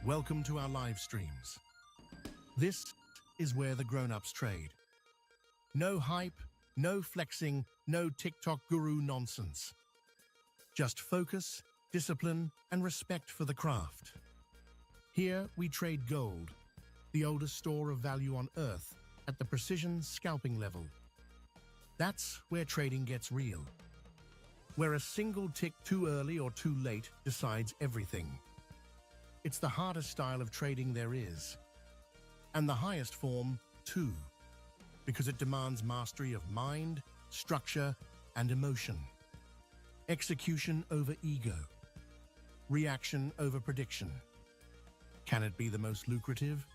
Welcome to our live streams. This is where the grown-ups trade. No hype, no flexing, no TikTok guru nonsense. Just focus, discipline, and respect for the craft. Here we trade gold, the oldest store of value on Earth, at the precision scalping level. That's where trading gets real. Where a single tick too early or too late decides everything. It's the hardest style of trading there is. And the highest form, too. Because it demands mastery of mind, structure, and emotion. Execution over ego. Reaction over prediction. Can it be the most lucrative?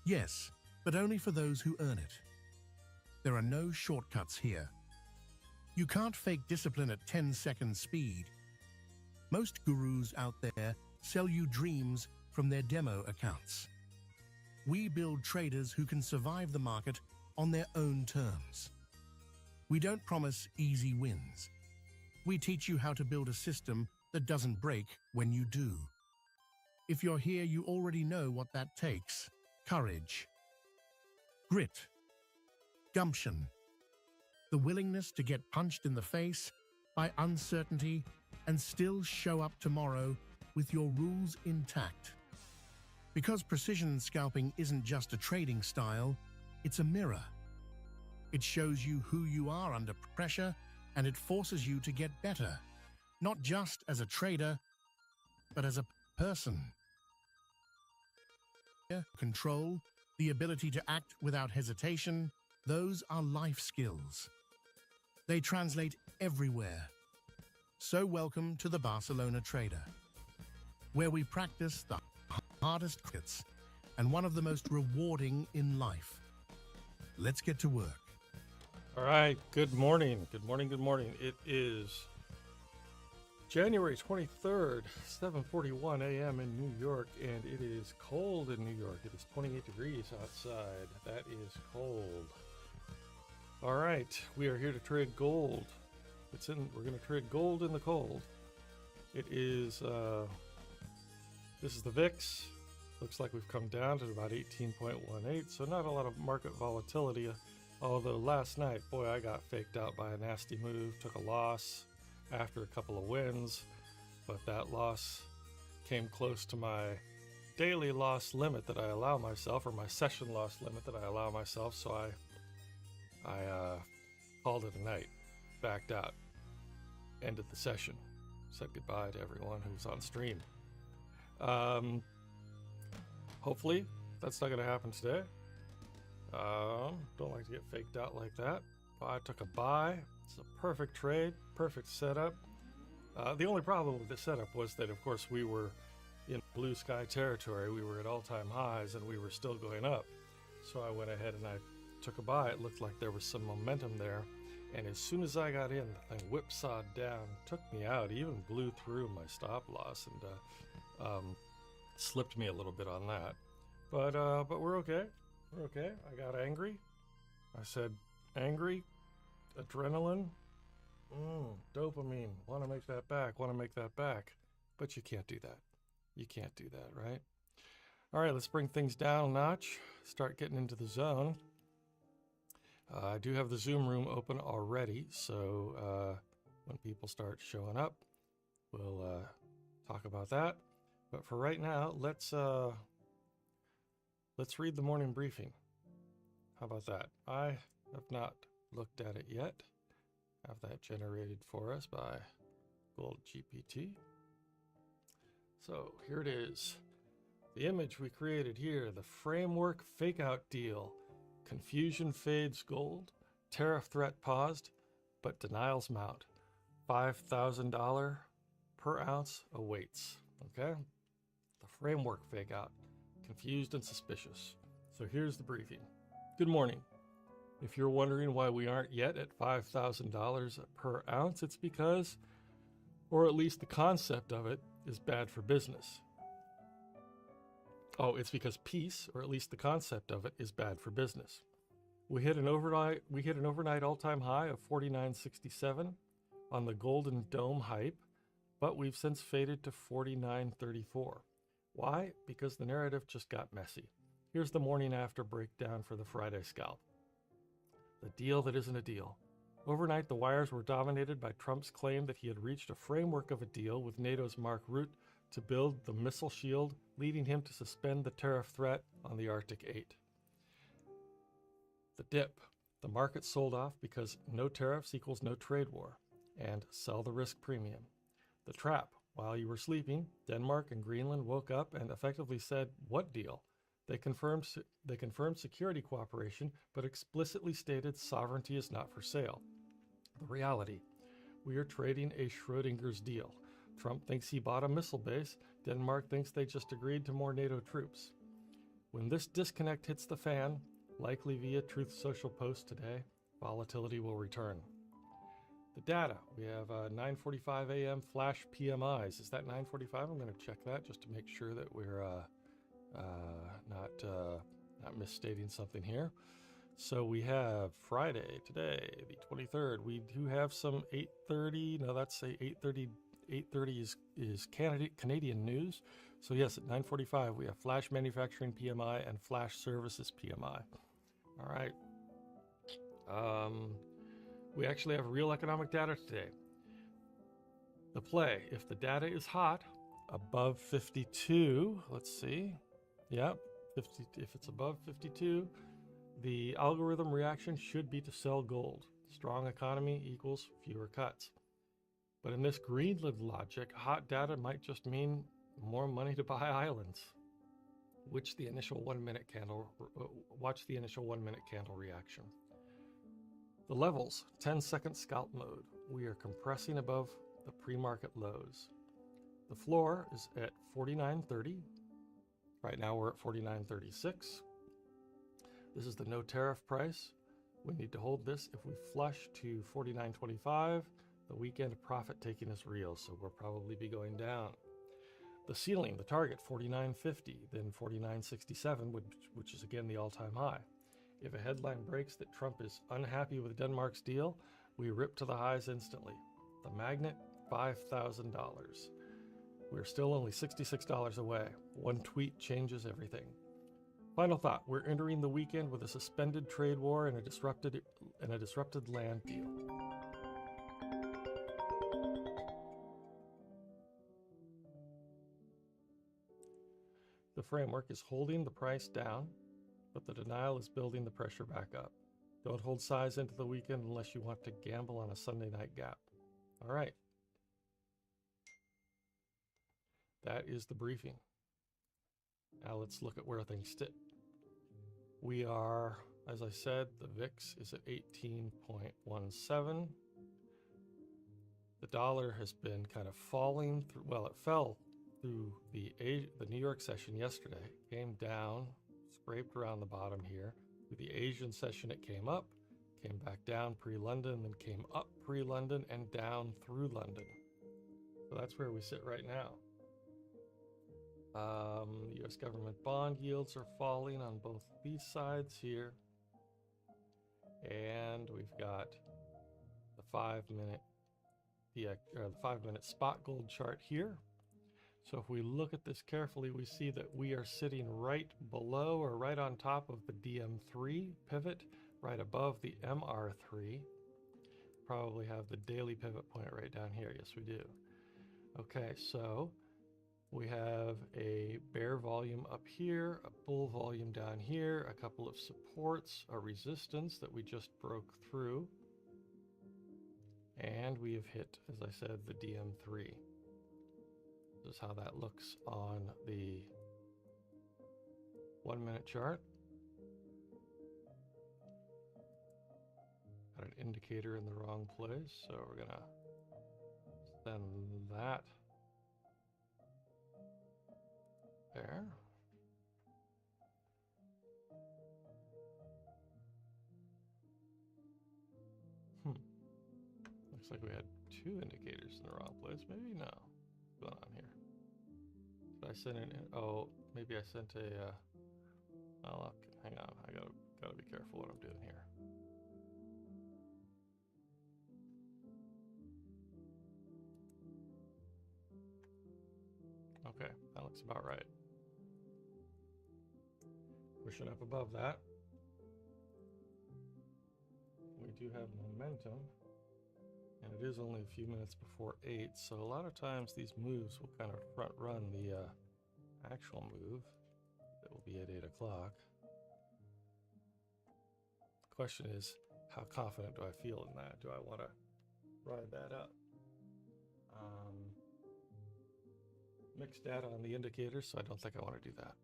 Yes, but only for those who earn it. There are no shortcuts here. You can't fake discipline at 10-second speed. Most gurus out there sell you dreams from their demo accounts. We build traders who can survive the market on their own terms. We don't promise easy wins. We teach you how to build a system that doesn't break when you do. If you're here, you already know what that takes. Courage, grit, gumption, the willingness to get punched in the face by uncertainty and still show up tomorrow with your rules intact. Because precision scalping isn't just a trading style, it's a mirror. It shows you who you are under pressure, and it forces you to get better, not just as a trader, but as a person. Control, the ability to act without hesitation, those are life skills. They translate everywhere. So welcome to the Barcelona Trader, where we practice the hardest crickets and one of the most rewarding in life. Let's get to work. All right, good morning. Good morning, good morning. It is January 23rd, 7:41 a.m. in New York, and it is cold in New York. It is 28 degrees outside. That is cold. All right, we are here to trade gold. We're going to trade gold in the cold. It is, this is the VIX. Looks like we've come down to about 18.18, so not a lot of market volatility. Although last night, boy, I got faked out by a nasty move, took a loss after a couple of wins, but that loss came close to my daily loss limit that I allow myself, or my session loss limit that I allow myself, so I called it a night, backed out, ended the session, said goodbye to everyone who's on stream. Hopefully that's not going to happen today. Don't like to get faked out like that. I took a buy. It's a perfect trade, perfect setup. The only problem with the setup was that, of course, we were in blue sky territory. We were at all-time highs and we were still going up. So I went ahead and I took a buy. It looked like there was some momentum there. And as soon as I got in, the thing whipsawed down, took me out, even blew through my stop loss and slipped me a little bit on that. But we're okay. We're okay. I got angry. I said, angry, adrenaline, dopamine, want to make that back. But you can't do that. You can't do that, right? All right, let's bring things down a notch, start getting into the zone. I do have the Zoom room open already, so when people start showing up, we'll talk about that. But for right now, let's read the morning briefing. How about that? I have not looked at it yet. Have that generated for us by Gold GPT. So here it is. The image we created here, the framework fakeout deal. Confusion fades gold, tariff threat paused, but denials mount. $5,000 per ounce awaits. Okay? The framework fakeout. Confused and suspicious. So here's the briefing. Good morning. If you're wondering why we aren't yet at $5,000 per ounce, it's because, or at least the concept of it, is bad for business. Oh, it's because peace, or at least the concept of it, is bad for business. We hit an overnight all-time high of 49.67 on the Golden Dome hype, but we've since faded to 49.34. Why? Because the narrative just got messy. Here's the morning after breakdown for the Friday scalp. The deal that isn't a deal. Overnight, the wires were dominated by Trump's claim that he had reached a framework of a deal with NATO's Mark Rutte to build the missile shield, leading him to suspend the tariff threat on the Arctic 8. The dip. The market sold off because no tariffs equals no trade war, and sell the risk premium. The trap. While you were sleeping, Denmark and Greenland woke up and effectively said, "What deal?" They confirmed security cooperation, but explicitly stated sovereignty is not for sale. The reality. We are trading a Schrodinger's deal. Trump thinks he bought a missile base. Denmark thinks they just agreed to more NATO troops. When this disconnect hits the fan, likely via Truth Social post today, volatility will return. The data. We have 9:45 a.m. flash PMIs. Is that 9:45? I'm going to check that just to make sure that we're not misstating something here. So we have Friday today, the 23rd. We do have some 8:30. No, that's 8:30. 8:30 is Canadian news. So yes, at 9:45 we have flash manufacturing PMI and flash services PMI. All right. We actually have real economic data today. The play, if the data is hot, above 52, let's see. Yep, 50, if it's above 52, the algorithm reaction should be to sell gold. Strong economy equals fewer cuts. But in this Greenland logic, hot data might just mean more money to buy islands. Watch the initial 1 minute candle reaction. The levels, 10-second scalp mode. We are compressing above the pre-market lows. The floor is at 49.30. Right now we're at 49.36. This is the no tariff price. We need to hold this. If we flush to 49.25, the weekend profit taking is real, so we'll probably be going down. The ceiling, the target, 49.50, then 49.67, which is again the all-time high. If a headline breaks that Trump is unhappy with Denmark's deal, we rip to the highs instantly. The magnet, $5,000. We're still only $66 away. One tweet changes everything. Final thought, we're entering the weekend with a suspended trade war and a disrupted land deal. The framework is holding the price down, but the denial is building the pressure back up. Don't hold size into the weekend unless you want to gamble on a Sunday night gap. All right. That is the briefing. Now let's look at where things sit. We are, as I said, the VIX is at 18.17. The dollar has been kind of falling through, well, it fell through the New York session yesterday, came down, scraped around the bottom here. With the Asian session, it came up, came back down pre-London, then came up pre-London and down through London. So that's where we sit right now. U.S. government bond yields are falling on both these sides here. And we've got the 5-minute spot gold chart here. So if we look at this carefully, we see that we are sitting right below or right on top of the DM3 pivot, right above the MR3. Probably have the daily pivot point right down here. Yes, we do. Okay, so we have a bear volume up here, a bull volume down here, a couple of supports, a resistance that we just broke through. And we have hit, as I said, the DM3. This is how that looks on the 1 minute chart. Got an indicator in the wrong place, so we're gonna send that there. Looks like we had two indicators in the wrong place. Maybe no. What's going on here? Did I send an? Oh, maybe I sent a. Oh, hang on. I gotta be careful what I'm doing here. Okay, that looks about right. Pushing up above that. We do have momentum, and it is only a few minutes before 8, so a lot of times these moves will kind of front run the actual move that will be at 8 o'clock. The question is, how confident do I feel in that? Do I want to ride that up? Mixed data on the indicators, so I don't think I want to do that.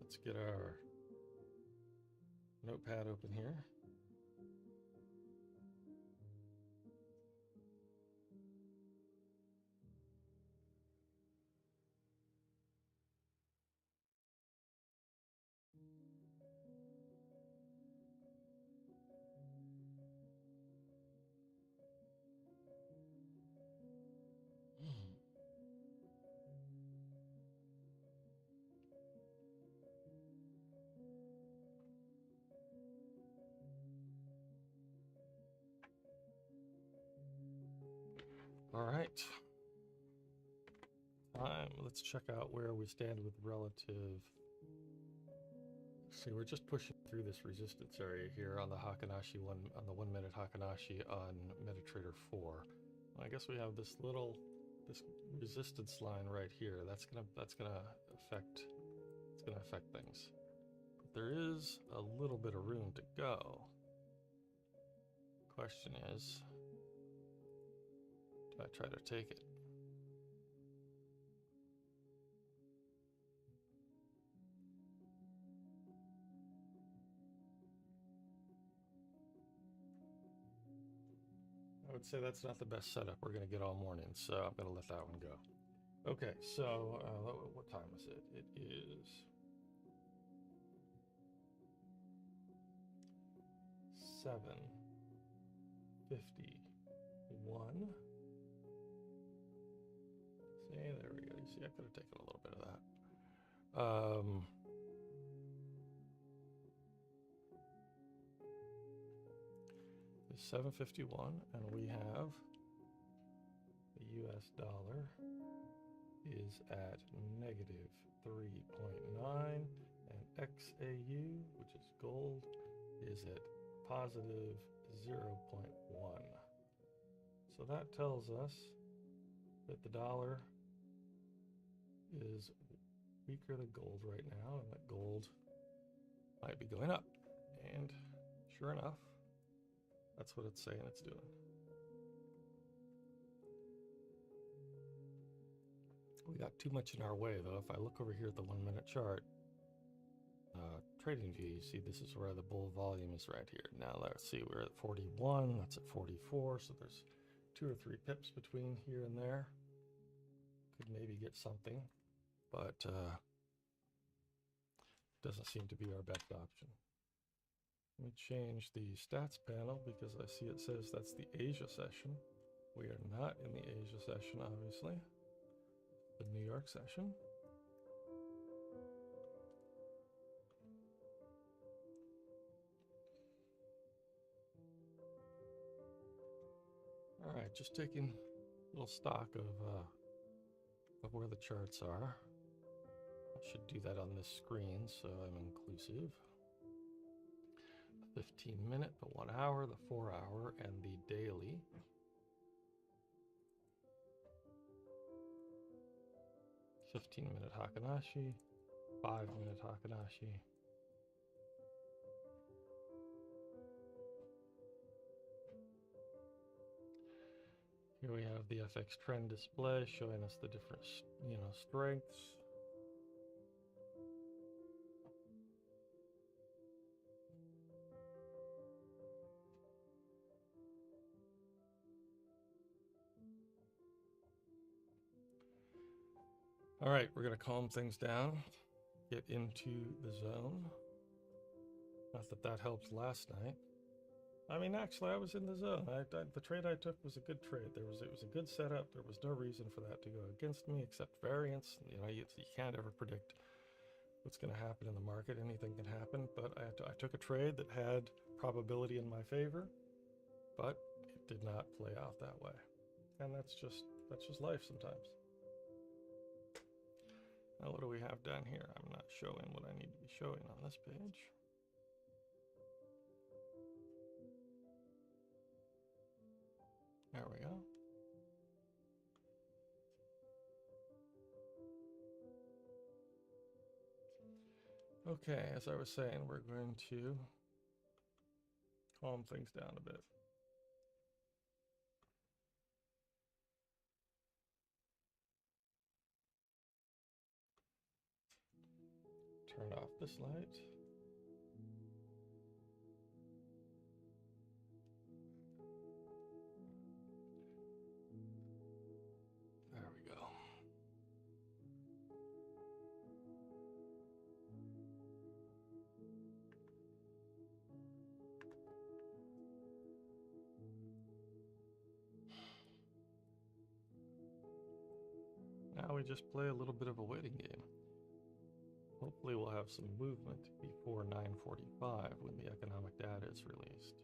Let's get our notepad open here. All right. Let's check out where we stand with relative. See, we're just pushing through this resistance area here on the Hakanashi on the 1 minute Hakanashi on MetaTrader 4. I guess we have this resistance line right here. That's gonna affect things. But there is a little bit of room to go. Question is, do I try to take it? I would say that's not the best setup we're going to get all morning, so I'm going to let that one go. Okay, so what time is it? It is 7:51. See, there we go. You see, I could have taken a little bit of that. It's 7:51, and we have the US dollar is at -3.9, and XAU, which is gold, is at +0.1. So that tells us that the dollar is weaker than gold right now, and that gold might be going up. And sure enough, that's what it's saying it's doing. We got too much in our way, though. If I look over here at the 1 minute chart, trading view, you see this is where the bull volume is right here. Now let's see, we're at 41, that's at 44, so there's 2 or 3 pips between here and there. Could maybe get something, but doesn't seem to be our best option. Let me change the stats panel because I see it says that's the Asia session. We are not in the Asia session, obviously. The New York session. All right, just taking a little stock of where the charts are. I should do that on this screen so I'm inclusive. 15 minute, the 1 hour, the 4 hour, and the daily. $15-minute Hakanashi, 5-minute Hakanashi. Here we have the FX trend display showing us the different, strengths. All right, we're going to calm things down, get into the zone. Not that that helped last night. I mean, actually, I was in the zone. The trade I took was a good trade. It was a good setup. There was no reason for that to go against me except variance. You can't ever predict what's going to happen in the market. Anything can happen. But I took a trade that had probability in my favor. but it did not play out that way. And that's just life sometimes. Now what do we have down here? I'm not showing what I need to be showing on this page. There we go. Okay, as I was saying, we're going to calm things down a bit. Turn off this light. There we go. Now we just play a little bit of a waiting game. Hopefully we'll have some movement before 9:45 when the economic data is released.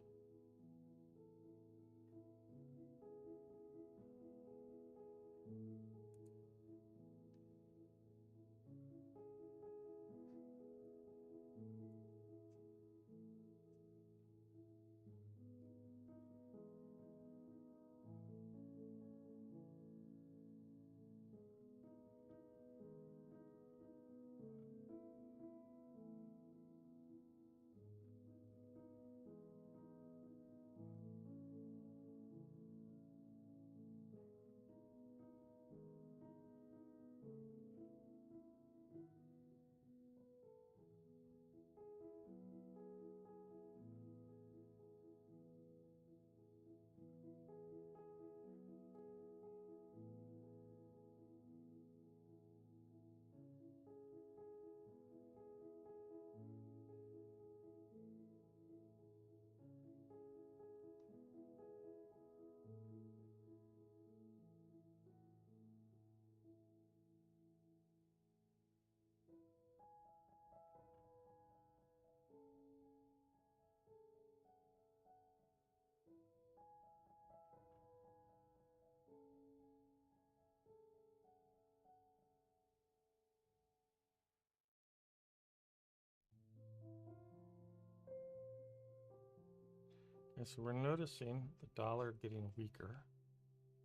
Okay, so we're noticing the dollar getting weaker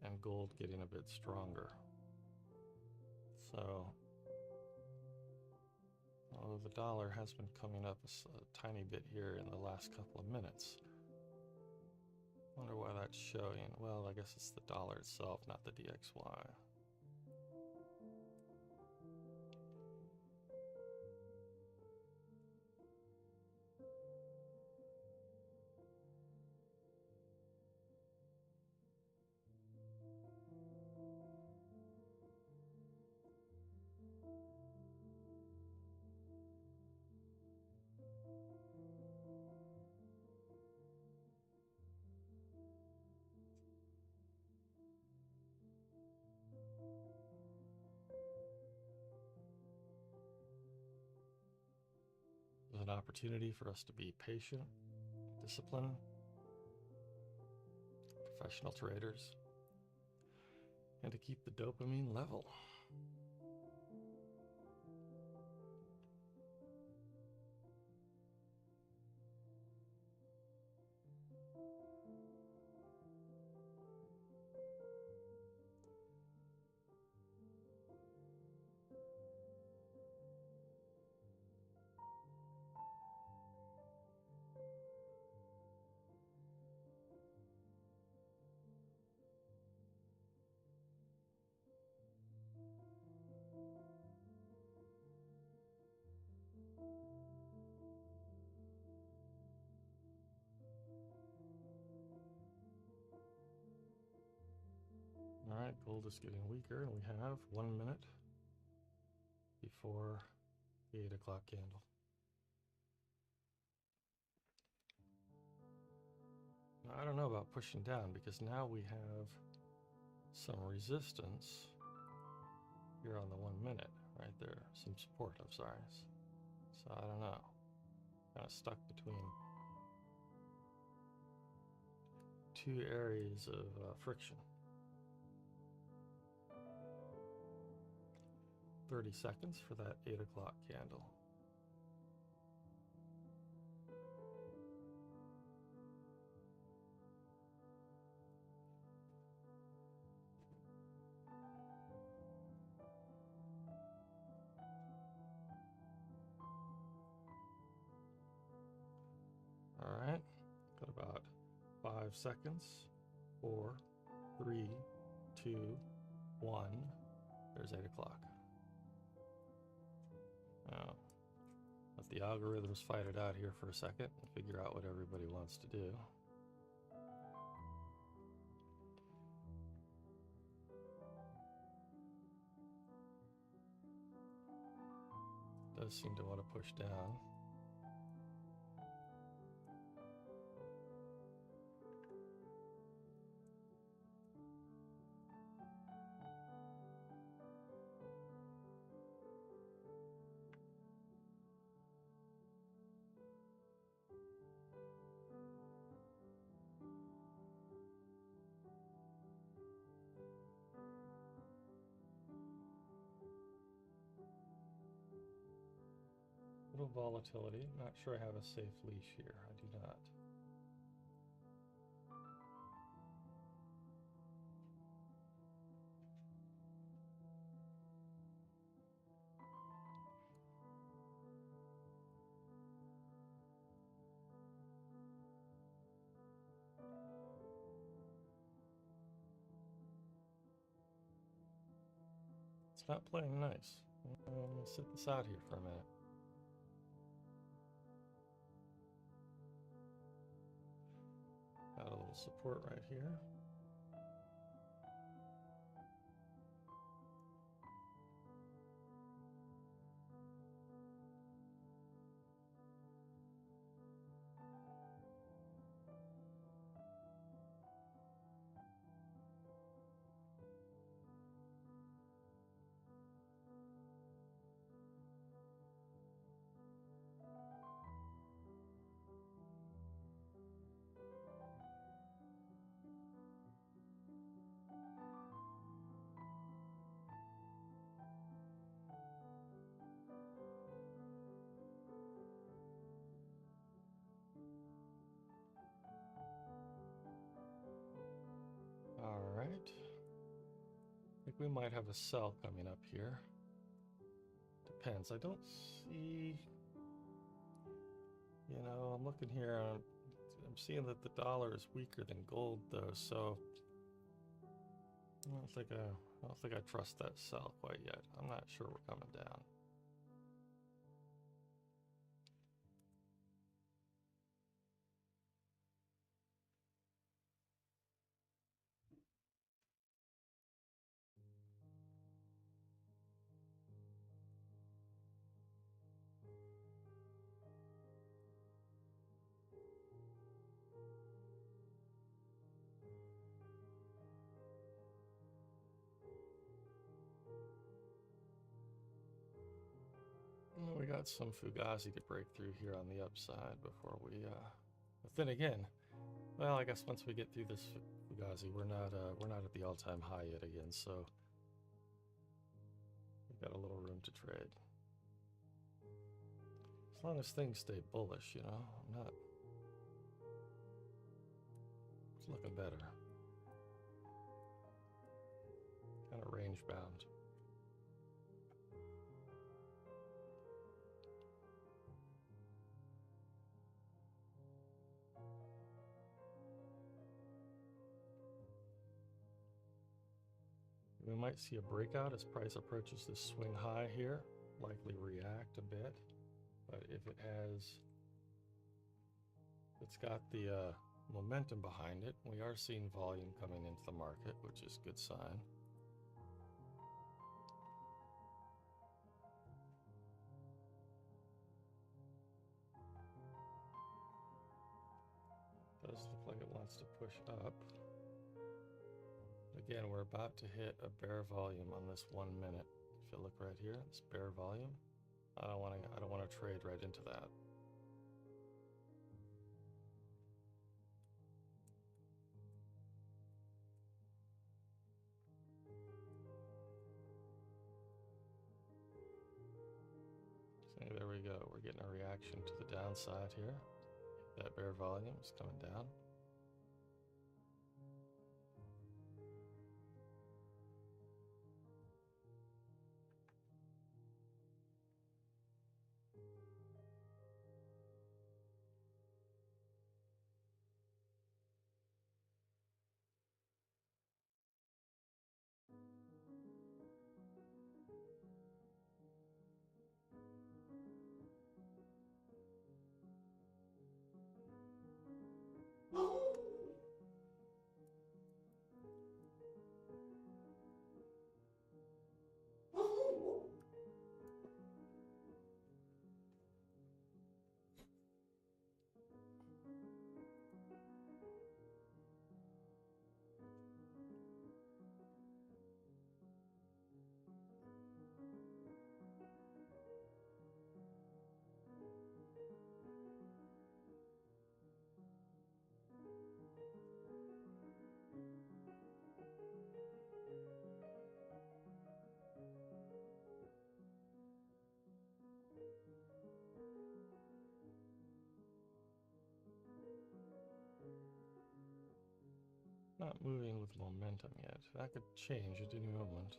and gold getting a bit stronger. So, although the dollar has been coming up a tiny bit here in the last couple of minutes. Wonder why that's showing. Well, I guess it's the dollar itself, not the DXY. There's an opportunity for us to be patient, disciplined, professional traders, and to keep the dopamine level. All right, gold is getting weaker, and we have 1 minute before the 8 o'clock candle. Now, I don't know about pushing down because now we have some resistance here on the 1 minute right there. Some support, I'm sorry. So I don't know. Kind of stuck between two areas of friction. 30 seconds for that 8 o'clock candle. All right, got about 5 seconds. 4, 3, 2, 1. There's 8 o'clock. Now, let the algorithms fight it out here for a second and figure out what everybody wants to do. Does seem to want to push down. Little volatility. Not sure I have a safe leash here. I do not. It's not playing nice. I'm going to sit this out here for a minute. Got a little support right here. All right. I think we might have a sell coming up here. Depends. I don't see, I'm looking here. I'm seeing that the dollar is weaker than gold though, so I don't think I trust that sell quite yet. I'm not sure we're coming down. We got some Fugazi to break through here on the upside before we, but then again, well, I guess once we get through this Fugazi, we're not at the all-time high yet again, so we've got a little room to trade. As long as things stay bullish, I'm not, it's looking better. Kind of range bound. We might see a breakout as price approaches this swing high here, likely react a bit, but if it's got the momentum behind it, we are seeing volume coming into the market, which is a good sign. Does look like it wants to push up. Again, we're about to hit a bear volume on this 1 minute. If you look right here, this bear volume, I don't want to trade right into that. getting a reaction to the downside here. That bear volume is coming down. Not moving with momentum yet. That could change at any moment.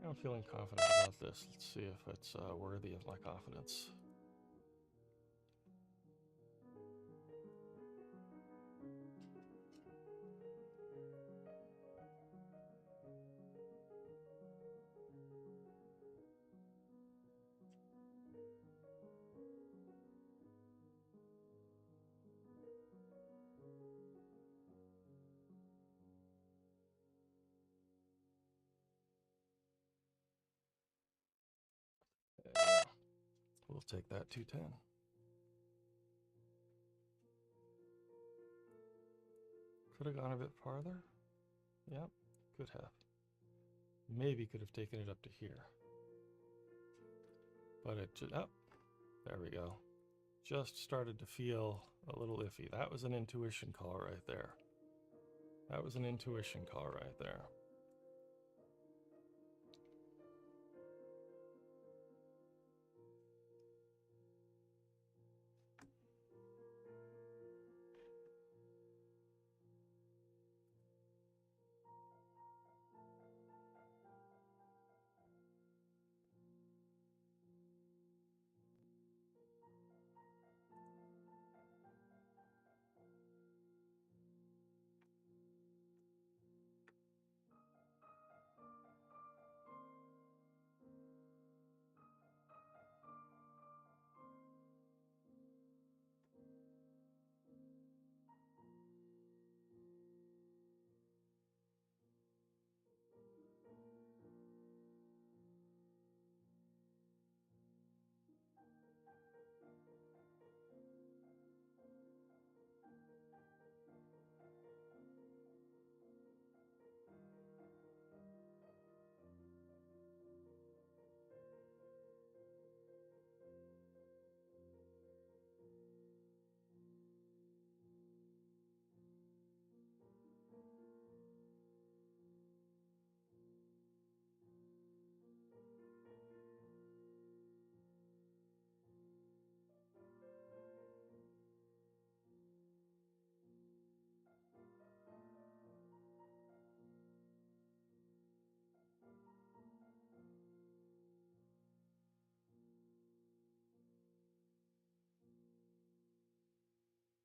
I'm feeling confident about this. Let's see if it's worthy of my confidence. Yeah. We'll take that 210. Could have gone a bit farther. Yep, could have. Maybe could have taken it up to here. But it just, oh, there we go. Just started to feel a little iffy. That was an intuition call right there. That was an intuition call right there.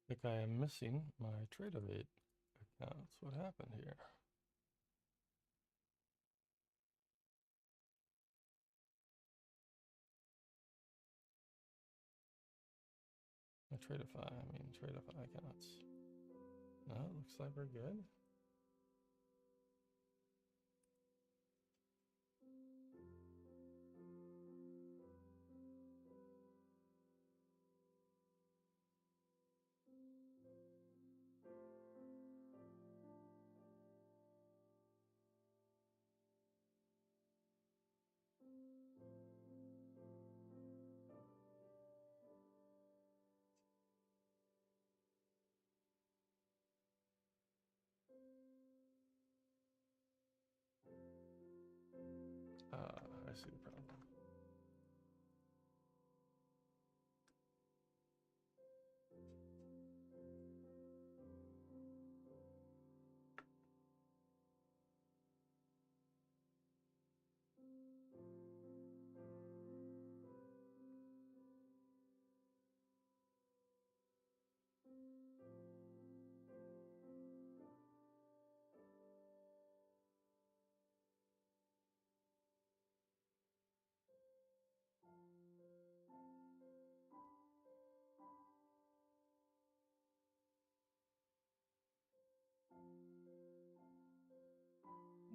I think I am missing my Trader account. That's what happened here. Tradeify. I mean, Tradeify accounts. No, it looks like we're good. I see the problem.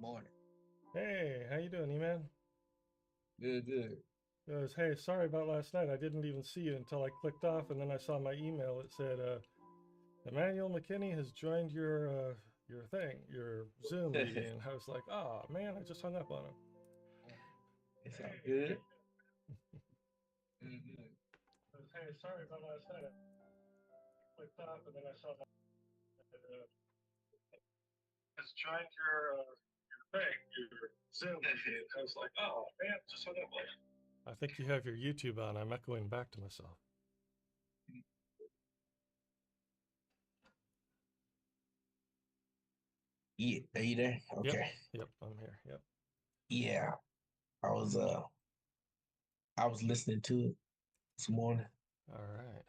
Morning. Hey, how you doing, E-Man? Good, good. Goes, hey, sorry about last night. I didn't even see it until I clicked off, and then I saw my email. It said, Emmanuel McKinney has joined your thing, your Zoom meeting. And I was like, oh man, I just hung up on him. It's all good. Good, good. Goes, hey, sorry about last night. I clicked off, and then I saw my has joined your thing, your Zoom meeting. I was like, oh man, just hung up on him. I think you have your YouTube on. I'm echoing back to myself. Yeah, are you there? Okay. Yep, I'm here. Yep. Yeah, I was listening to it this morning. All right.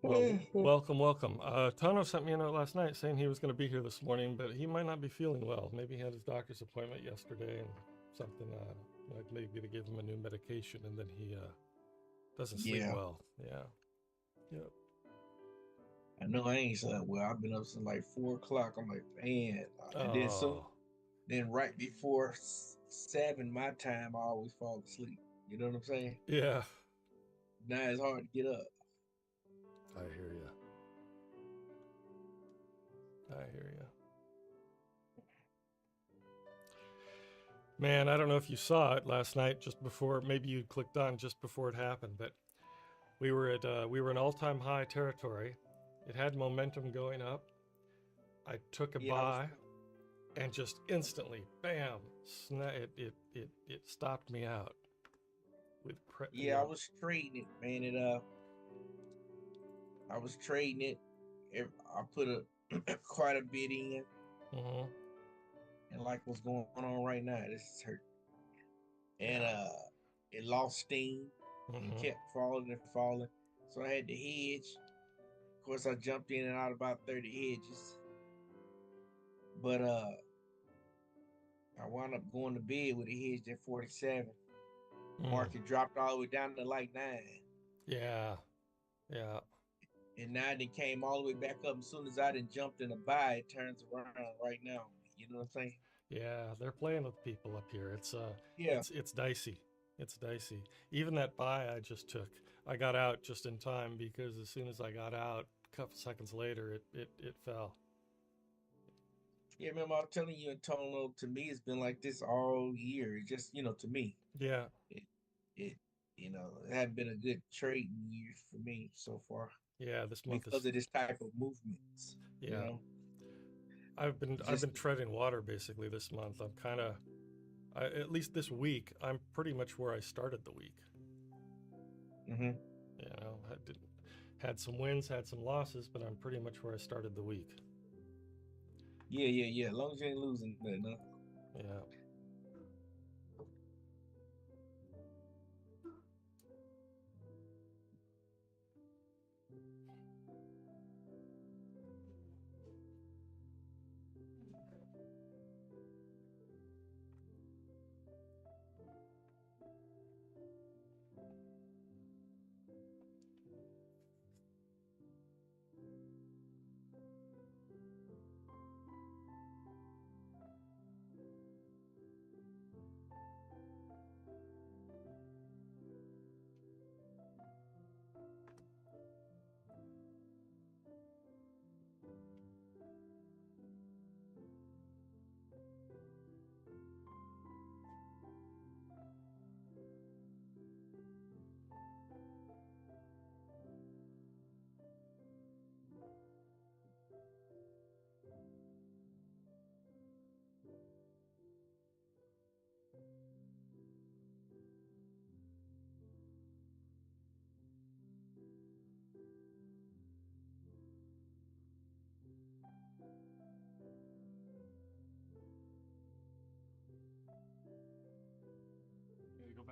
Well, welcome. Tono sent me a note last night saying he was going to be here this morning, but he might not be feeling well. Maybe he had his doctor's appointment yesterday and something, like maybe to give him a new medication, and then he doesn't sleep Yeah. well. Yeah. Yep. I know I ain't slept well. I've been up since like 4 o'clock. I'm like, man. And then right before 7 my time, I always fall asleep. You know what I'm saying? Yeah. Now it's hard to get up. I hear you. Man, I don't know if you saw it last night, just before, maybe you clicked on just before it happened, but we were in all-time high territory. It had momentum going up. I took a buy, and just instantly, bam! It stopped me out. I was trading it, man. I was trading it. I put quite a bit in. Mm-hmm. And like what's going on right now, this is hurt. And it lost steam. Mm-hmm. It kept falling and falling. So I had to hedge. Of course, I jumped in and out about 30 hedges. But I wound up going to bed with a hedge at 47. Market dropped all the way down to like 9. Yeah. And now it came all the way back up. As soon as I done jumped in a buy, it turns around right now. You know what I'm saying? Yeah, they're playing with people up here. It's dicey. It's dicey. Even that buy I just took, I got out just in time, because as soon as I got out, a couple seconds later, it fell. Yeah, remember I was telling you, and Tono, to me, it's been like this all year. It just, to me. Yeah. It hadn't been a good trading year for me so far. Yeah, this month because of this type of movements. Yeah. I've been treading water basically this month. I'm kind of, at least this week, I'm pretty much where I started the week. Mm-hmm. Had some wins, had some losses, but I'm pretty much where I started the week. Yeah. As long as you ain't losing nothing, huh? Yeah.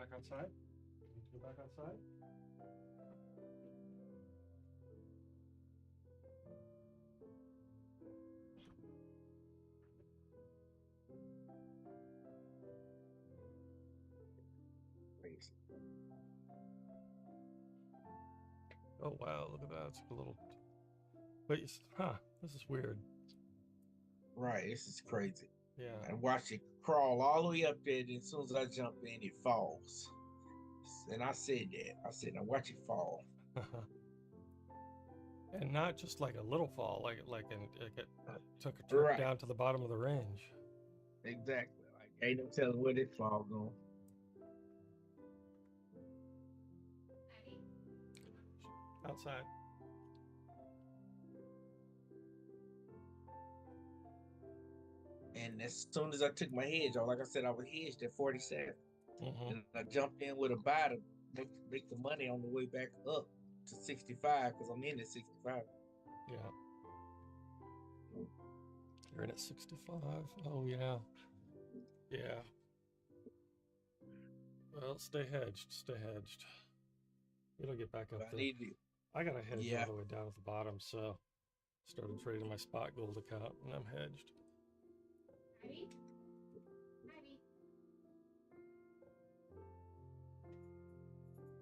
back outside? Go back outside? Crazy. Oh wow, look at that. It's a little. But this is weird. Right, this is crazy. Yeah. I watch it crawl all the way up there, and as soon as I jump in, it falls. And I said that. I said, now watch it fall. And not just like a little fall, it took a trip Right. down to the bottom of the range. Exactly. Like ain't no telling where this fall going. Outside. And as soon as I took my hedge off, like I said, I was hedged at 47. Mm-hmm. And I jumped in with a buy to make the money on the way back up to 65 because I'm in at 65. Yeah. You're in at 65. Oh yeah. Yeah. Well, stay hedged. Stay hedged. It'll get back up But I there. need to. I got a hedge Yeah. all the way down at the bottom, so started trading my spot gold account, and I'm hedged. Ready? Ready.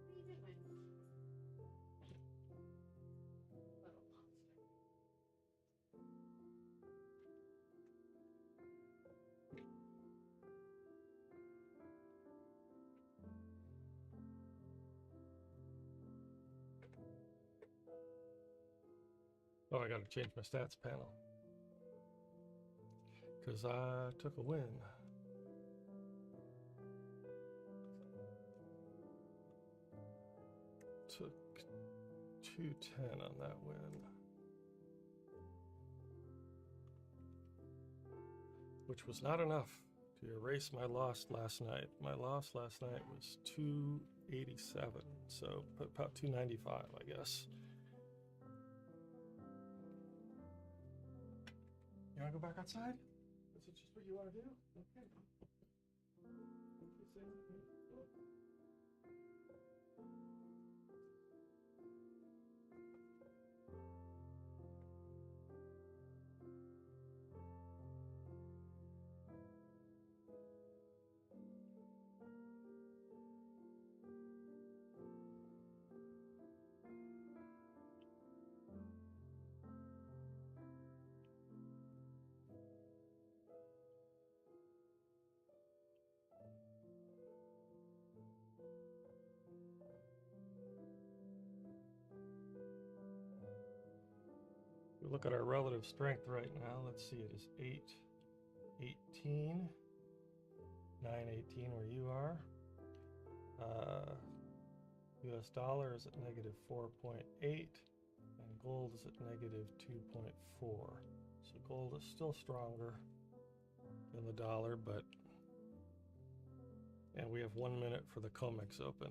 What are you doing? Little monster. Oh, I got to change my stats panel because I took a win. Took 210 on that win. Which was not enough to erase my loss last night. My loss last night was 287, so about 295, I guess. You want to go back outside? Is it just what you want to do? Okay. We look at our relative strength right now. Let's see, it is 818, 918 where you are. US dollar is at negative 4.8, and gold is at negative 2.4. So gold is still stronger than the dollar, and we have 1 minute for the COMEX open.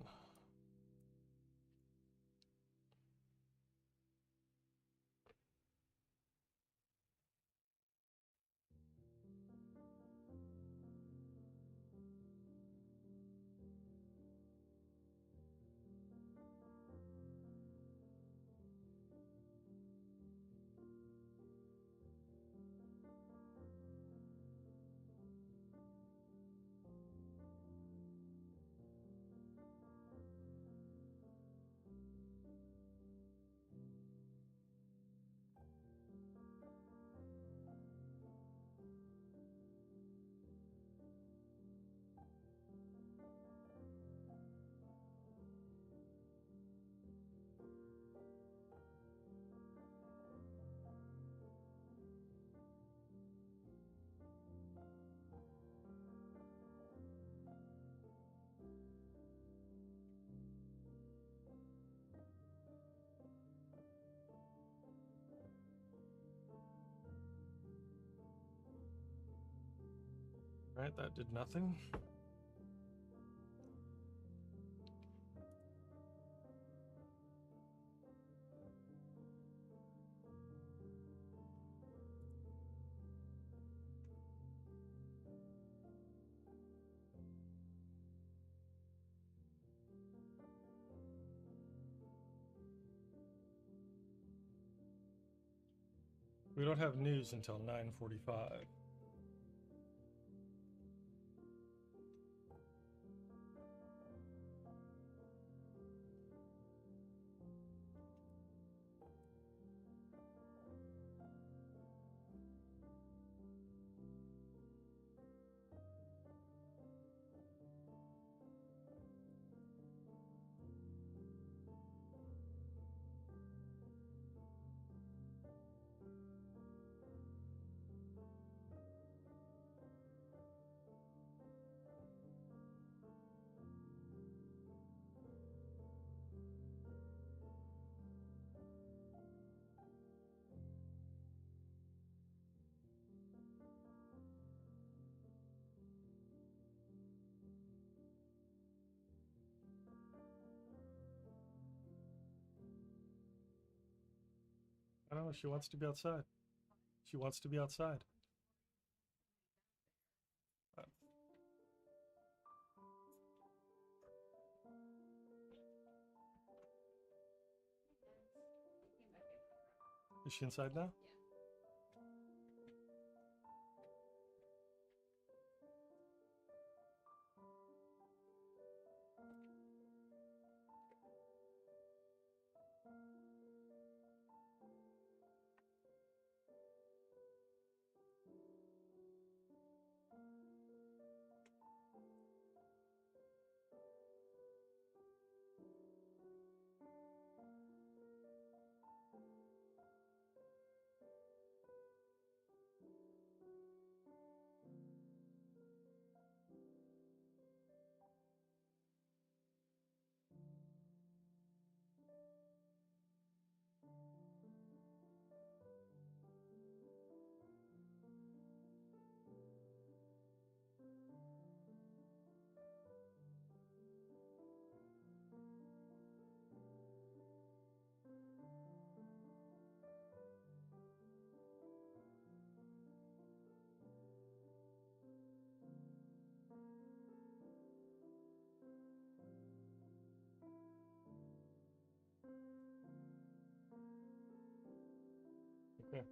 Right, that did nothing. We don't have news until 9:45. I don't know. She wants to be outside. She wants to be outside. Is she inside now? Okay.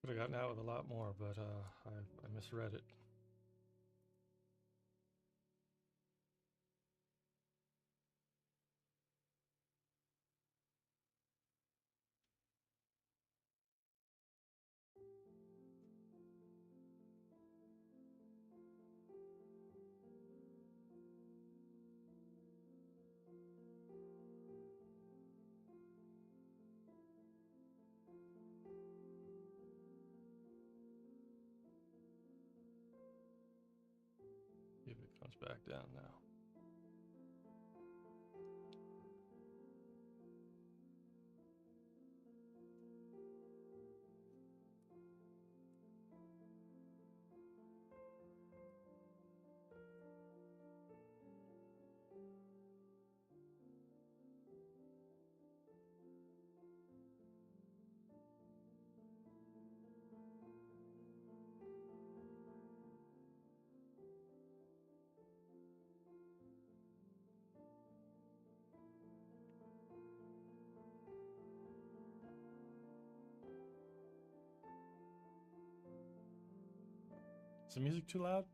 Could have gotten out with a lot more, but I misread it. See if it comes back down now. Is the music too loud?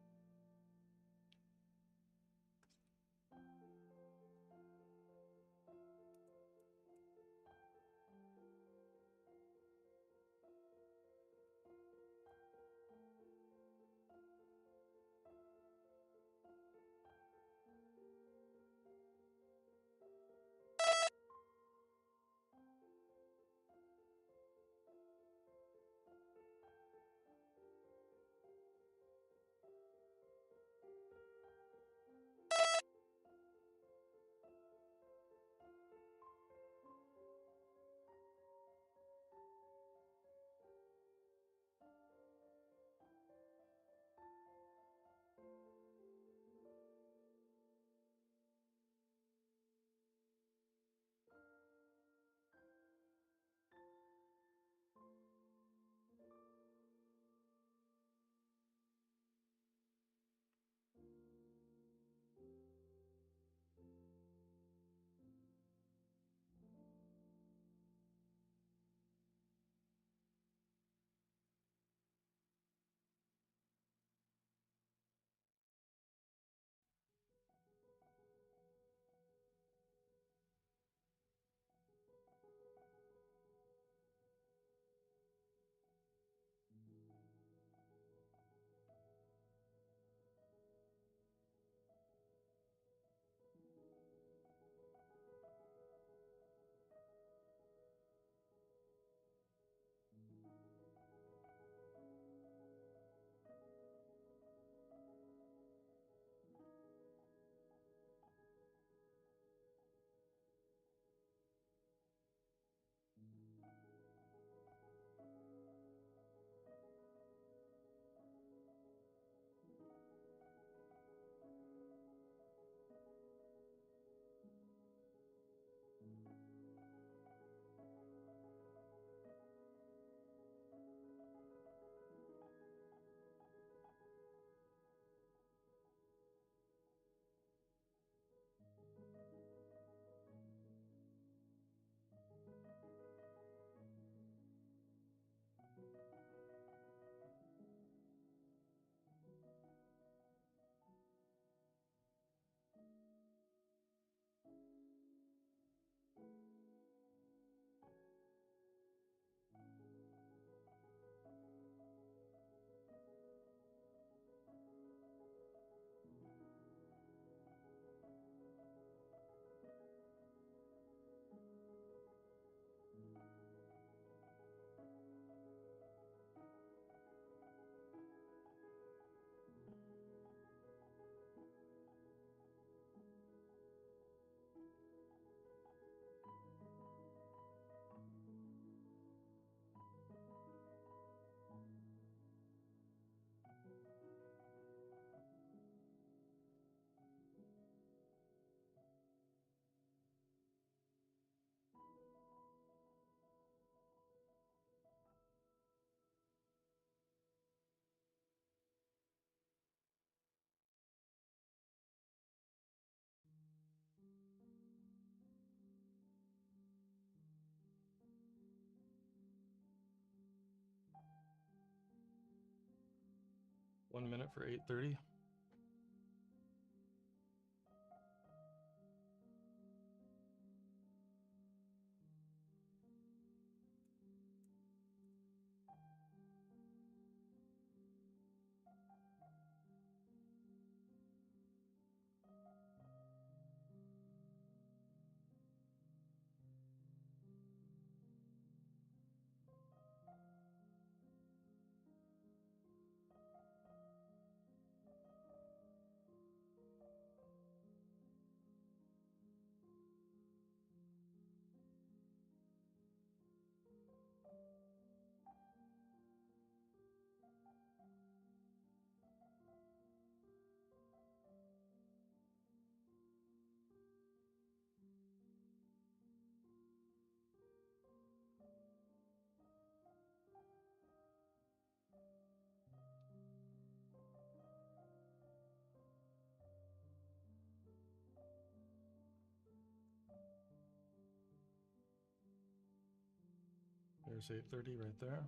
1 minute for 8:30. There's 8:30 right there.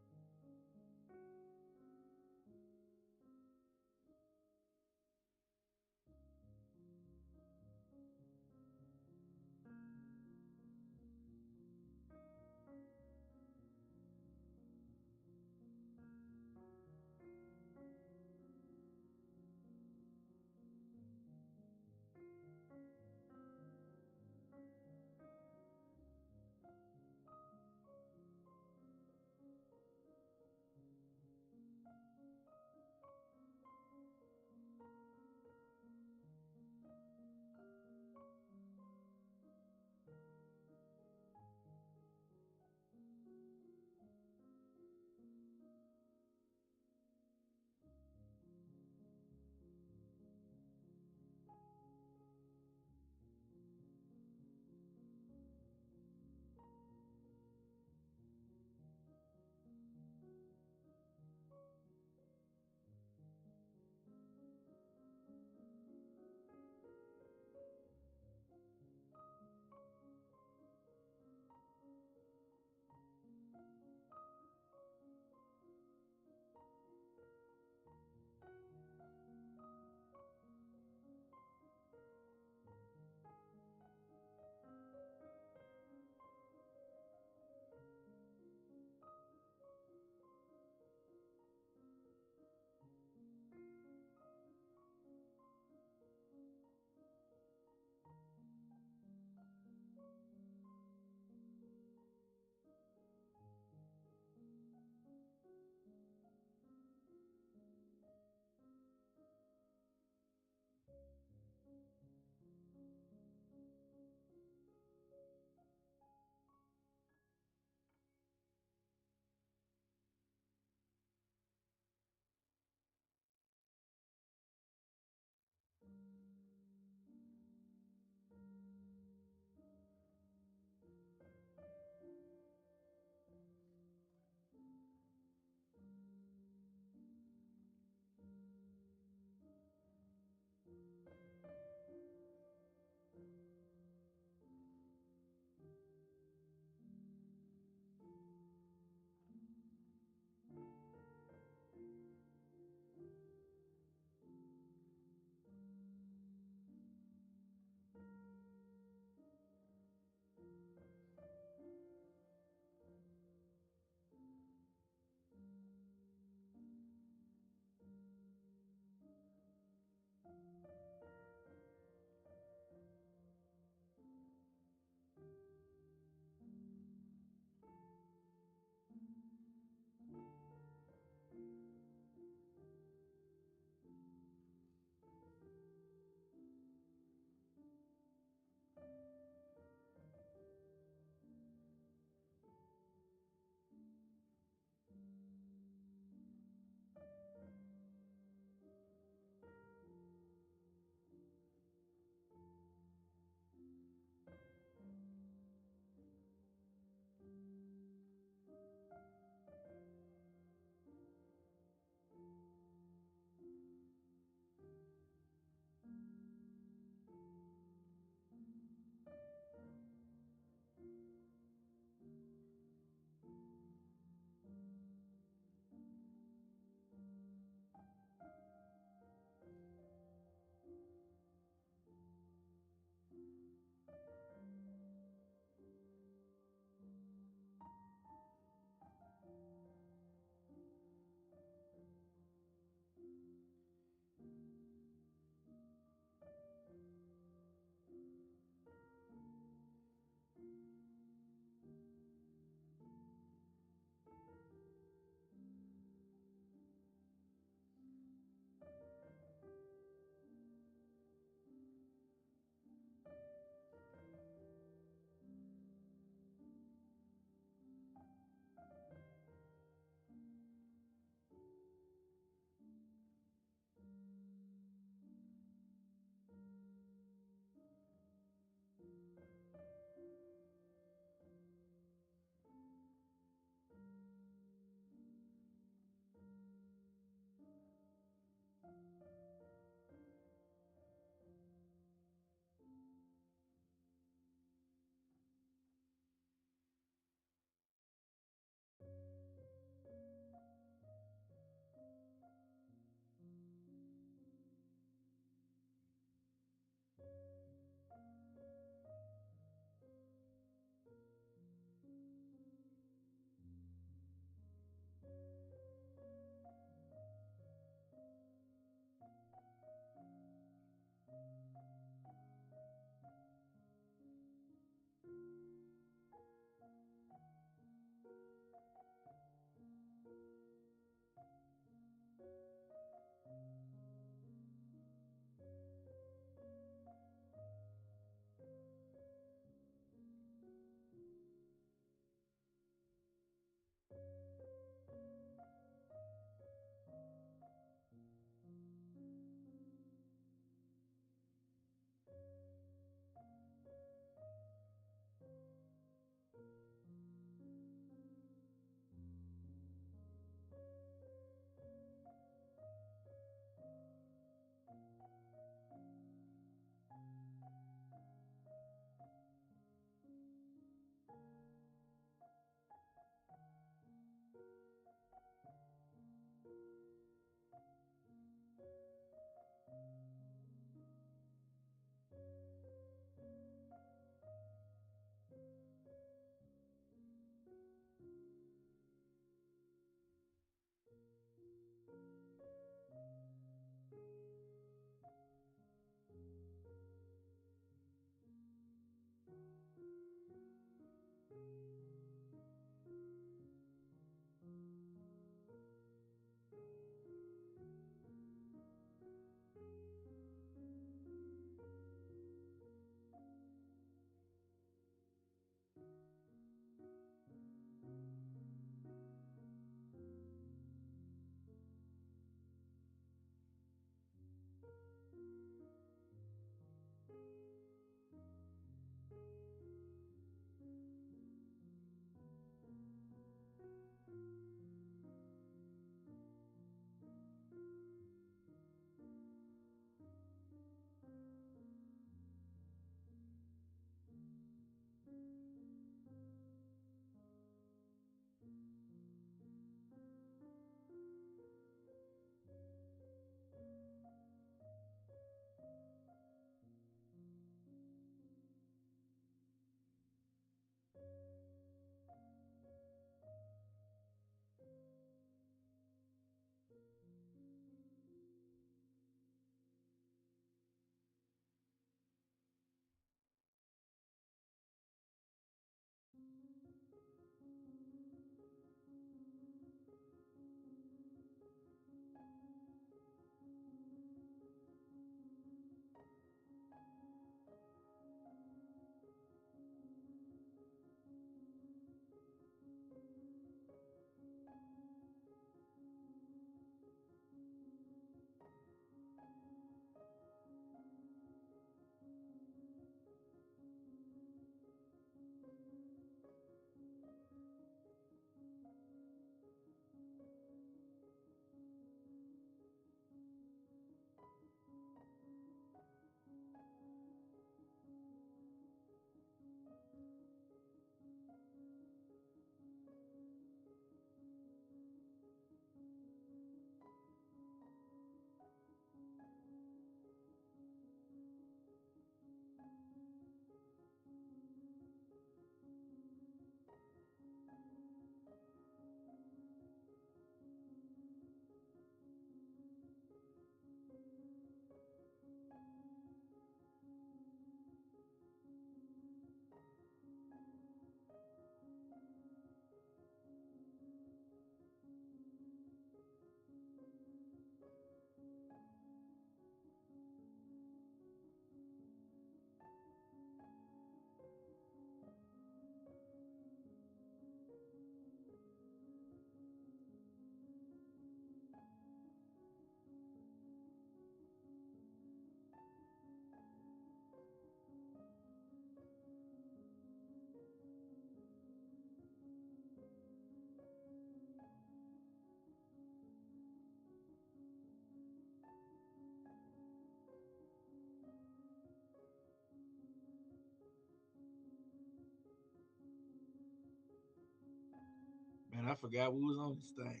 I forgot we was on this thing.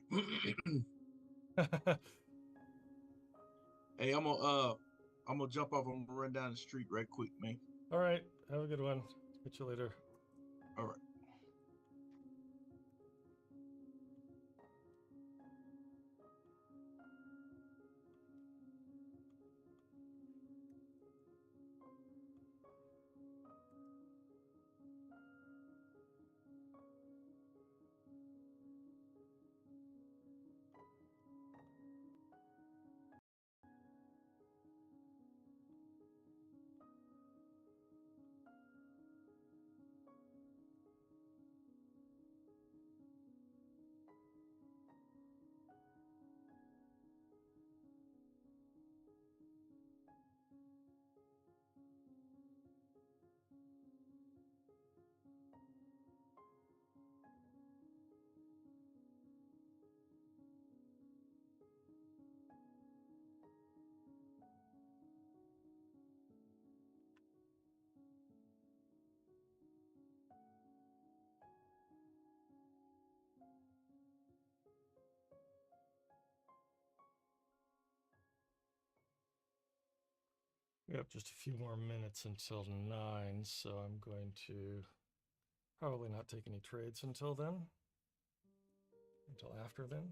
Hey, I'm gonna jump off. I'm gonna run down the street right quick, man. All right. Have a good one. Catch you later. All right. We have just a few more minutes until 9, so I'm going to probably not take any trades until then. Until after then.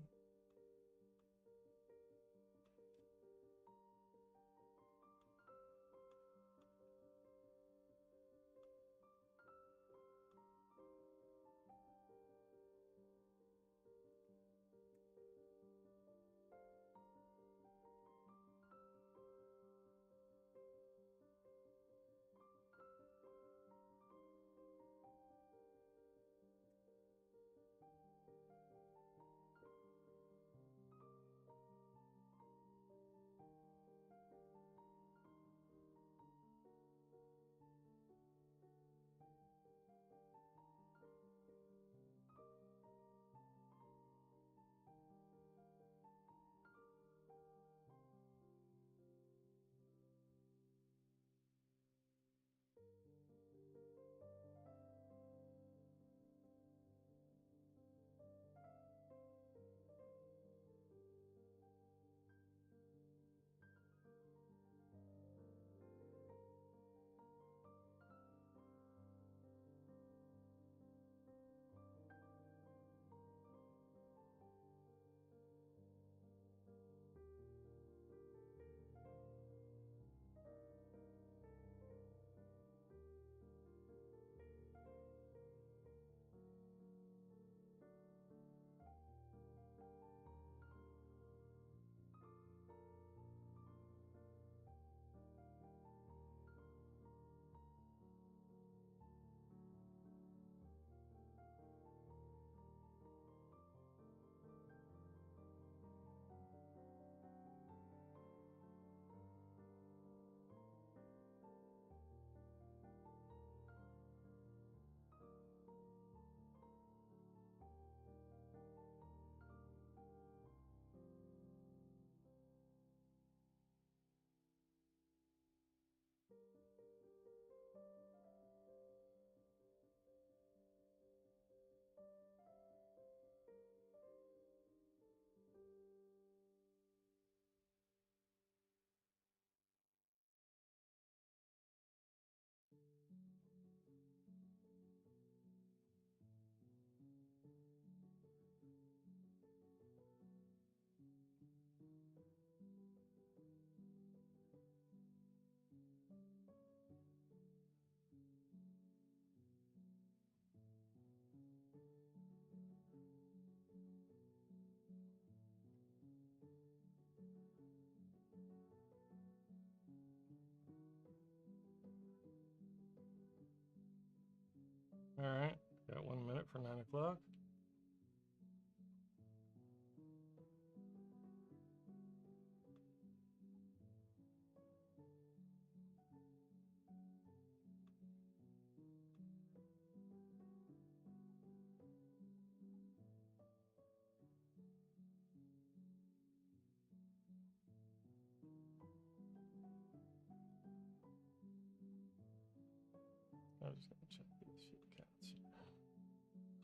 All right. Got 1 minute for 9 o'clock. I'm just going to check these few accounts here.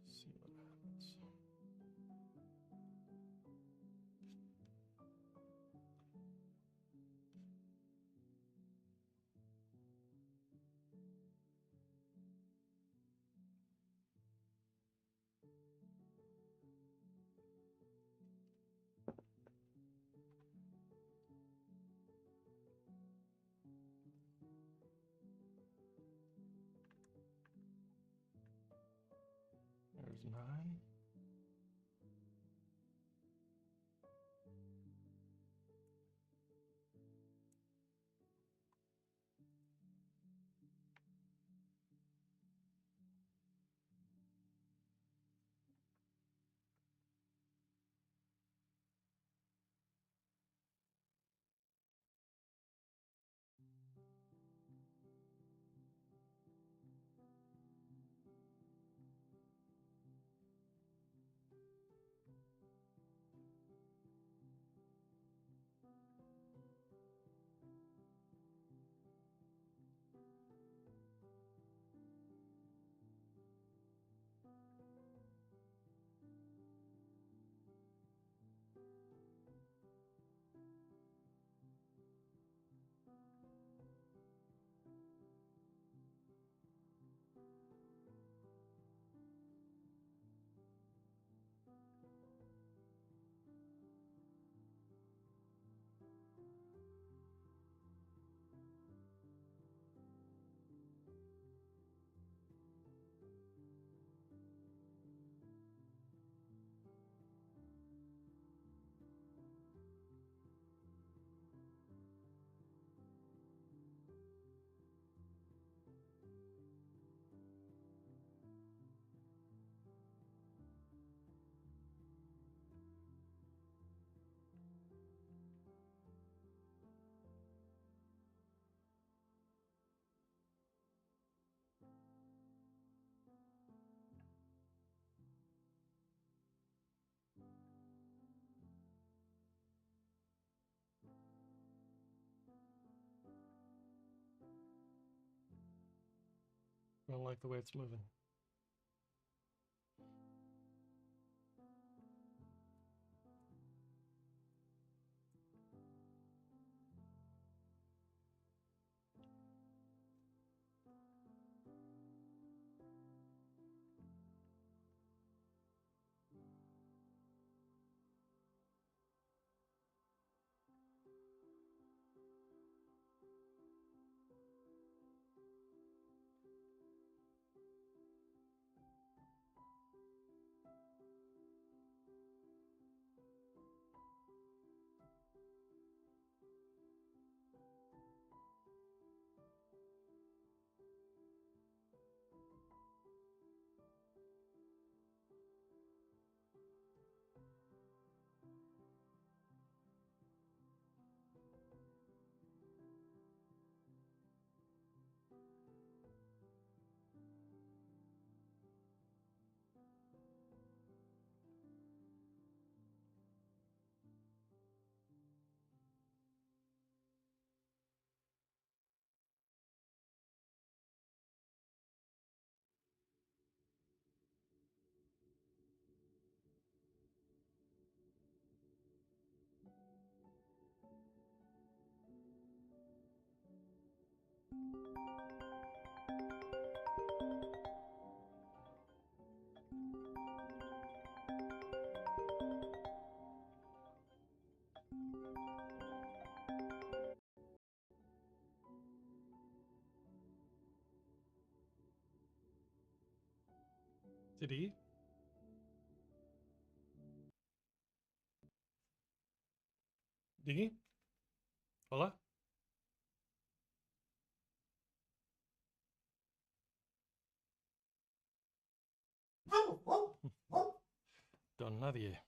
See what. 9. I don't like the way it's moving. Did he? Diggy? Hola? Don nadie.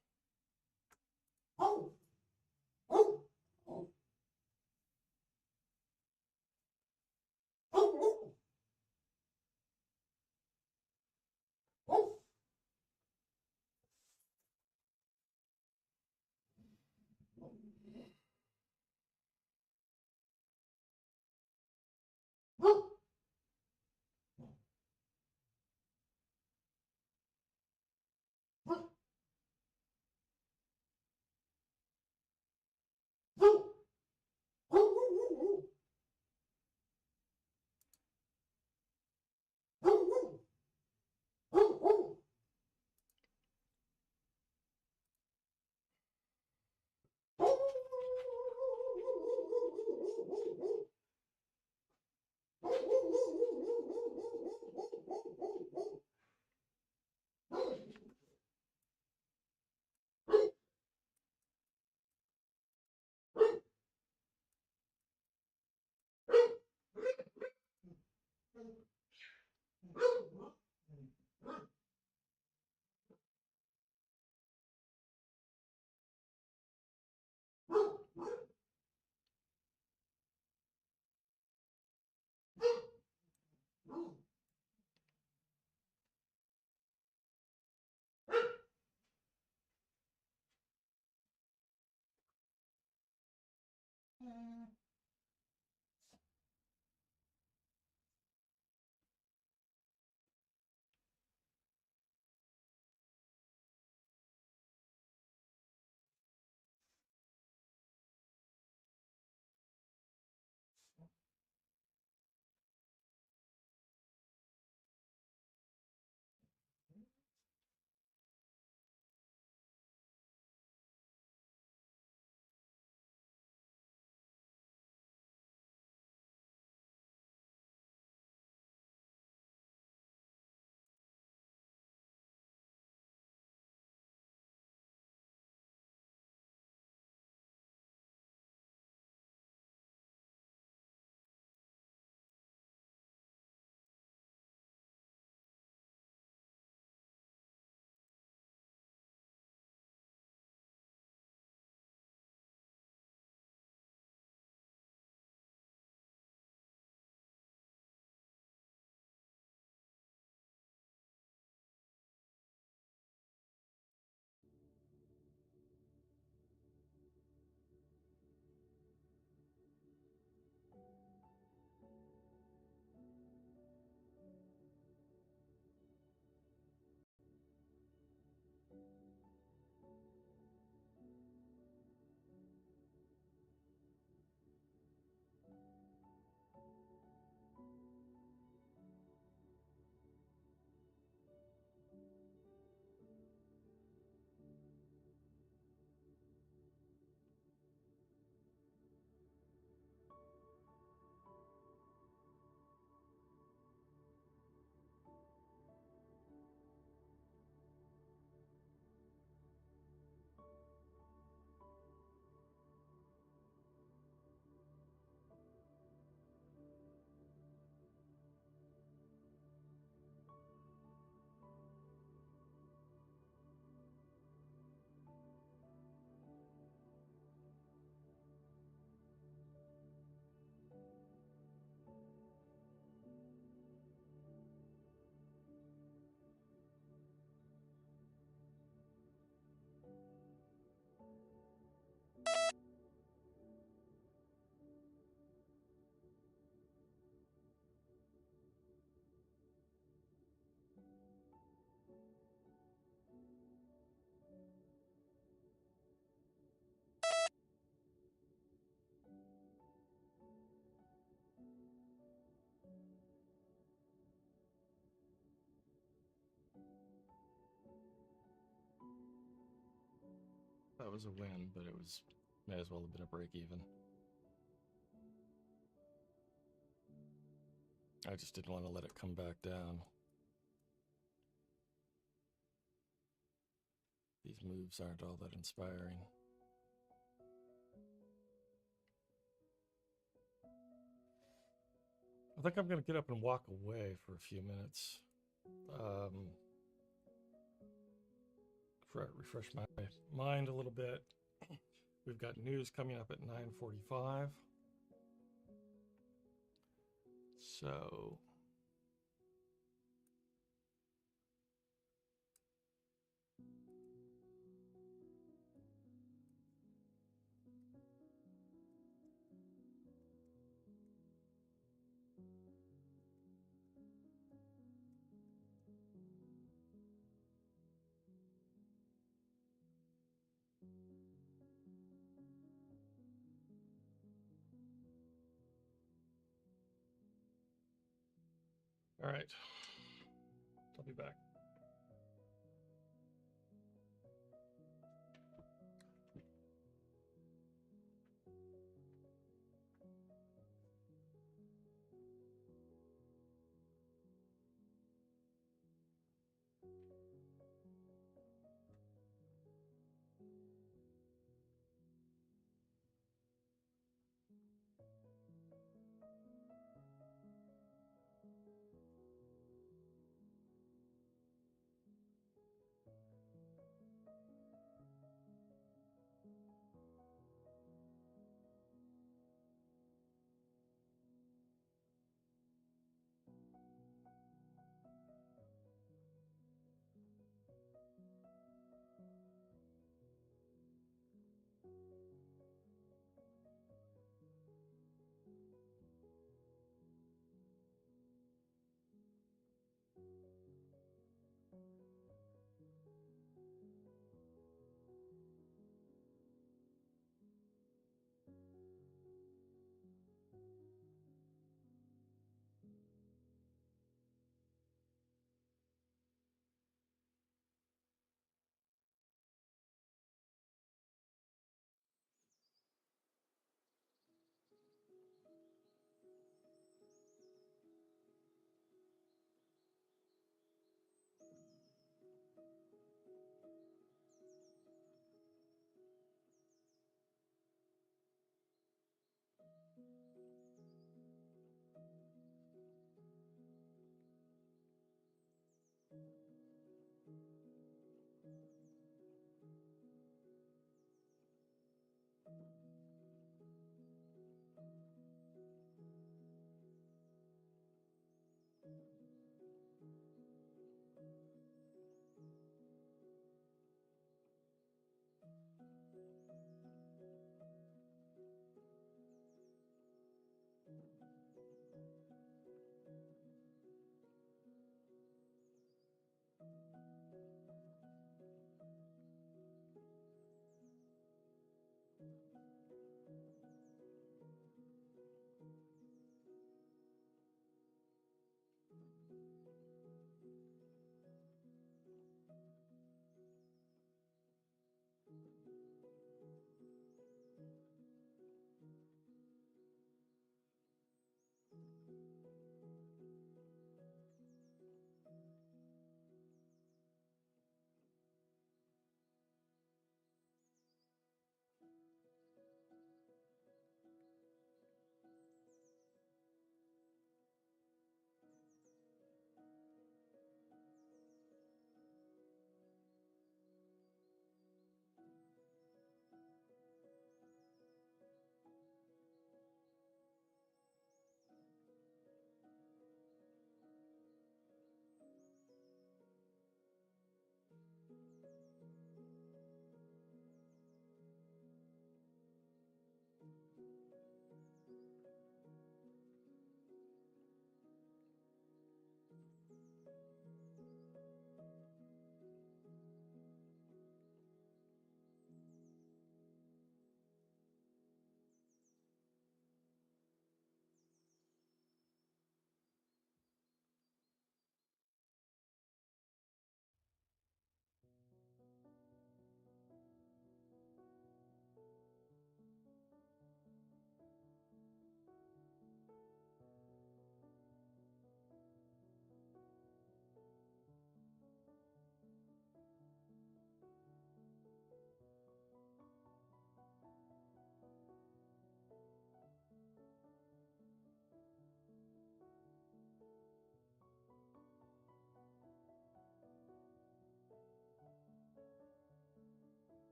That was a win, but it was may as well have been a break even. I just didn't want to let it come back down. These moves aren't all that inspiring. I think I'm going to get up and walk away for a few minutes. Refresh my mind a little bit. We've got news coming up at 9:45. So all right, I'll be back.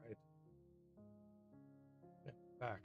Right. Yeah, back.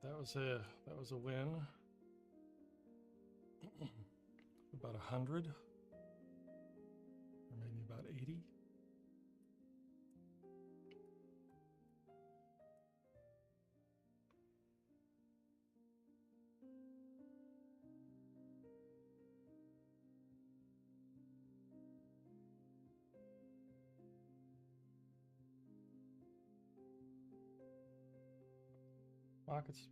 that was a win. About 100, or maybe about 80.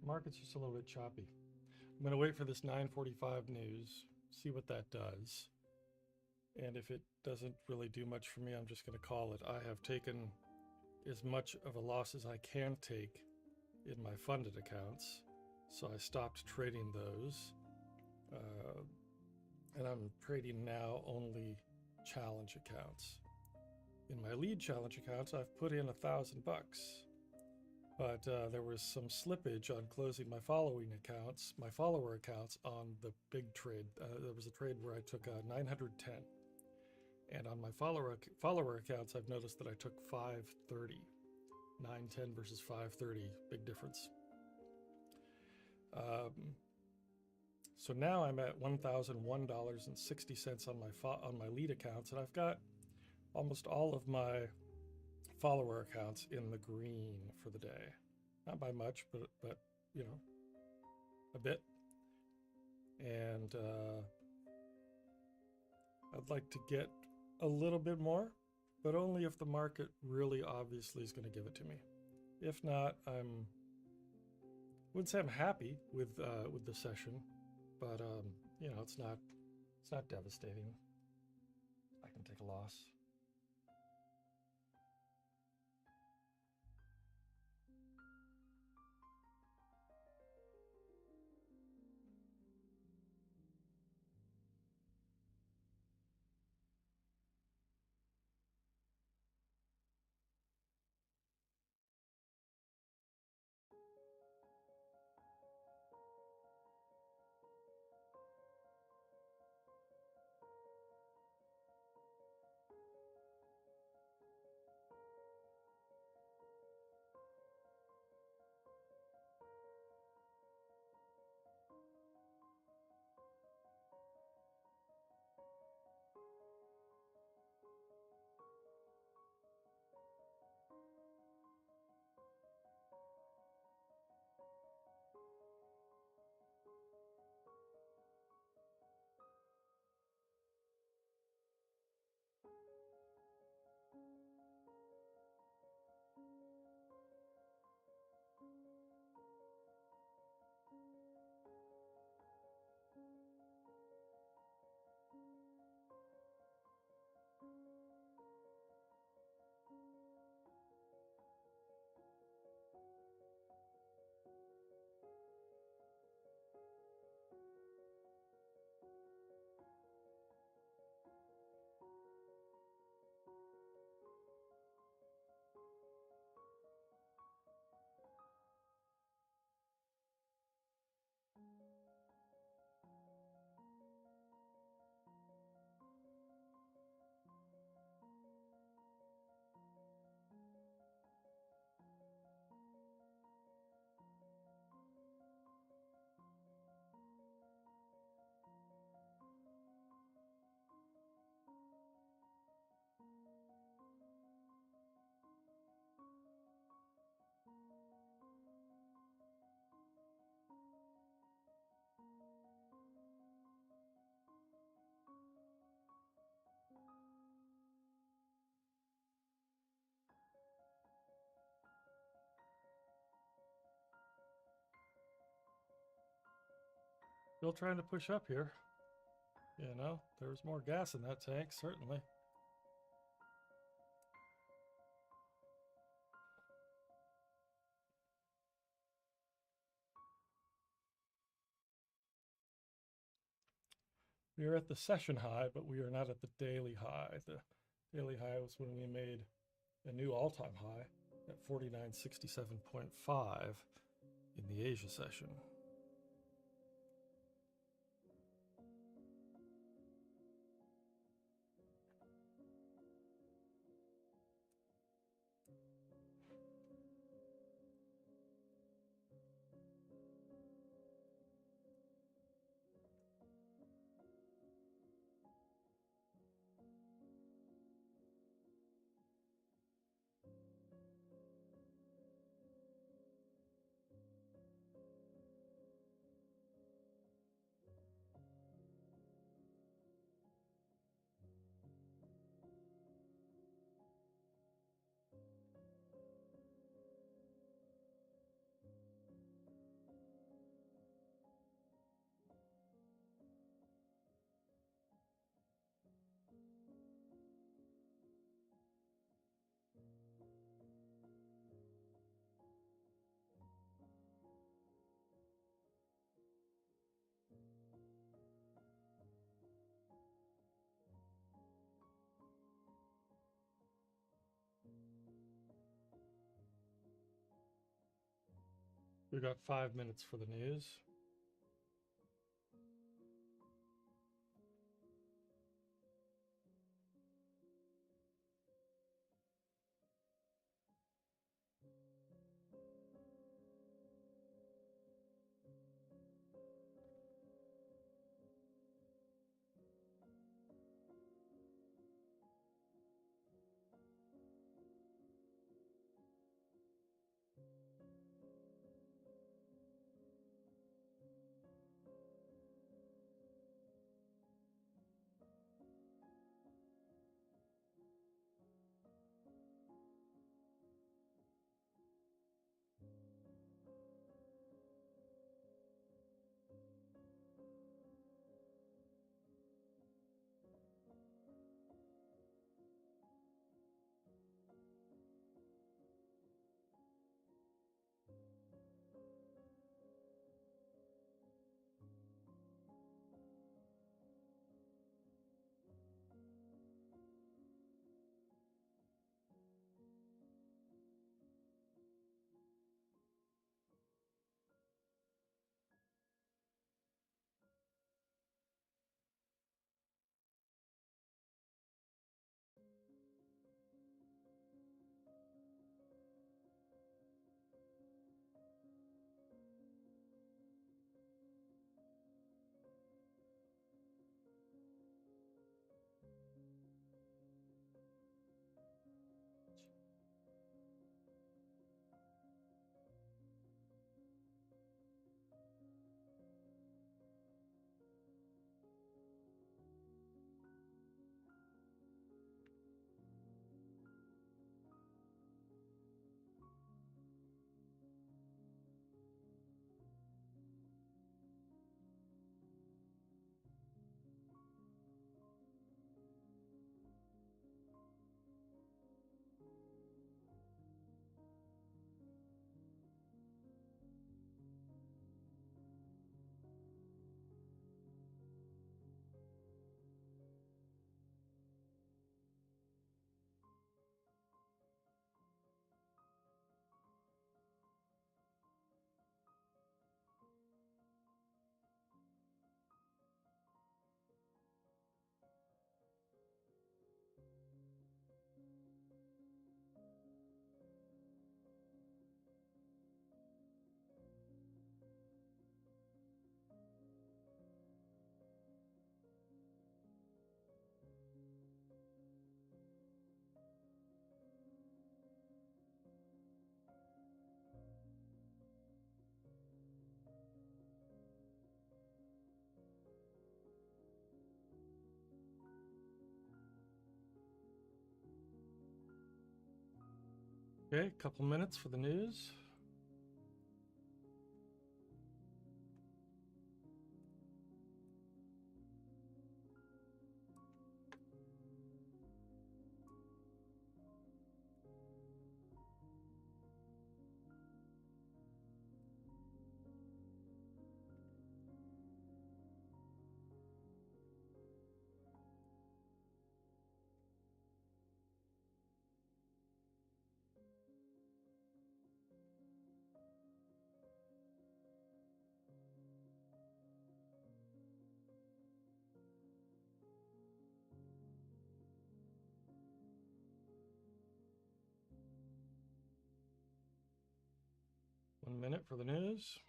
Market's just a little bit choppy. I'm going to wait for this 9:45 news, see what that does. And if it doesn't really do much for me, I'm just going to call it. I have taken as much of a loss as I can take in my funded accounts, so I stopped trading those. And I'm trading now only challenge accounts. In my lead challenge accounts, I've put in $1,000. But there was some slippage on closing my follower accounts on the big trade. There was a trade where I took 910, and on my follower accounts, I've noticed that I took 530, 910 versus 530, big difference. So now I'm at $1,001.60 on my lead accounts, and I've got almost all of my follower accounts in the green for the day. Not by much, but you know, a bit. And I'd like to get a little bit more, but only if the market really obviously is going to give it to me. If not, wouldn't say I'm happy with the session, but you know, it's not devastating. I can take a loss. Still trying to push up here. You know, there's more gas in that tank, certainly. We are at the session high, but we are not at the daily high. The daily high was when we made a new all-time high at 4967.5 in the Asia session. We got 5 minutes for the news. Okay, a couple minutes for the news. One minute for the news.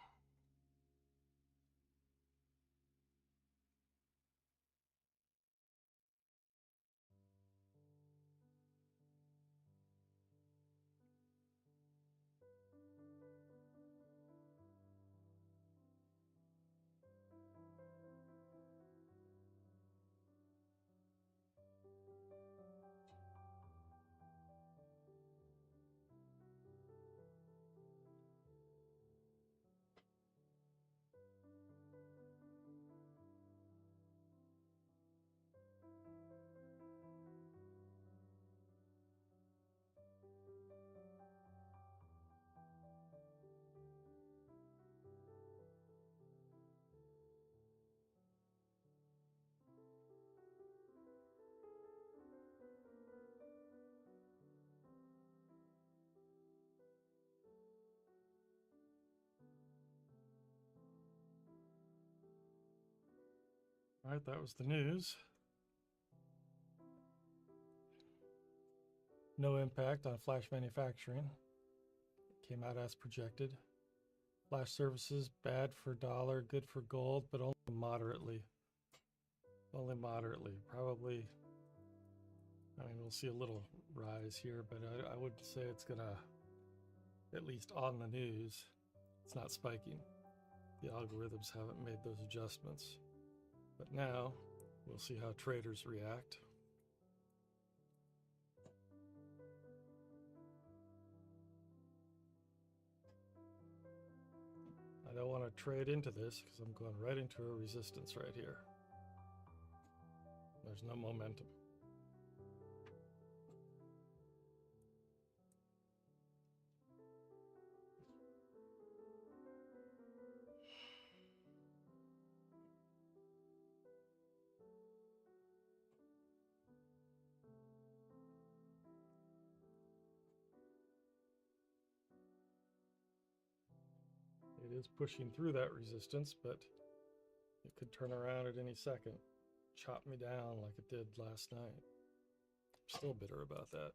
All right, that was the news. No impact on flash manufacturing. Came out as projected. Flash services, bad for dollar, good for gold, but only moderately. Only moderately. Probably, I mean, we'll see a little rise here, but I wouldn't say it's going to, at least on the news, it's not spiking. The algorithms haven't made those adjustments. But now, we'll see how traders react. I don't want to trade into this because I'm going right into a resistance right here. There's no momentum. It is pushing through that resistance, but it could turn around at any second. Chop me down like it did last night. I'm still bitter about that.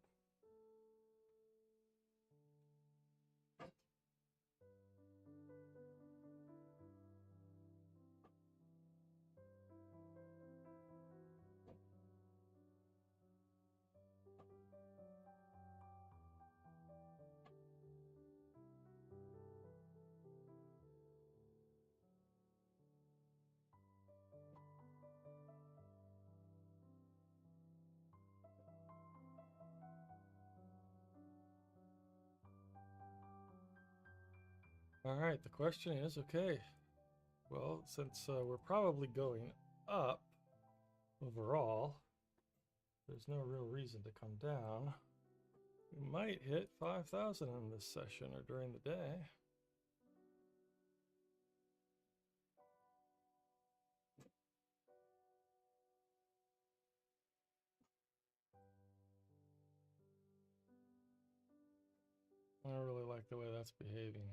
All right, the question is, okay, well, since we're probably going up overall, there's no real reason to come down. We might hit 5,000 in this session or during the day. I don't really like the way that's behaving.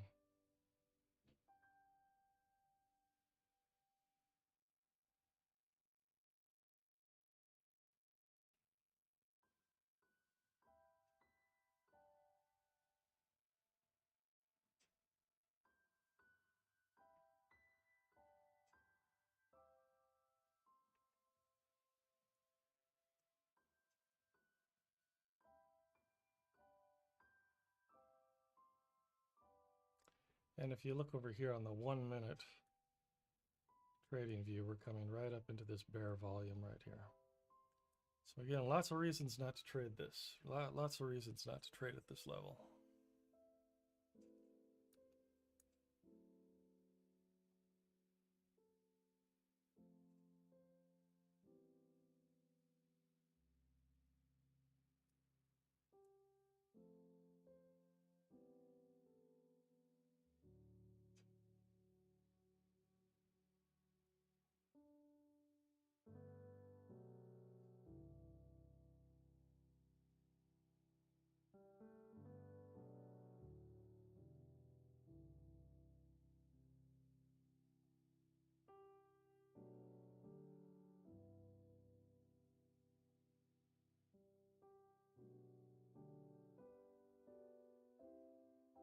And if you look over here on the 1 minute trading view, we're coming right up into this bear volume right here. So again, lots of reasons not to trade this. Lots of reasons not to trade at this level.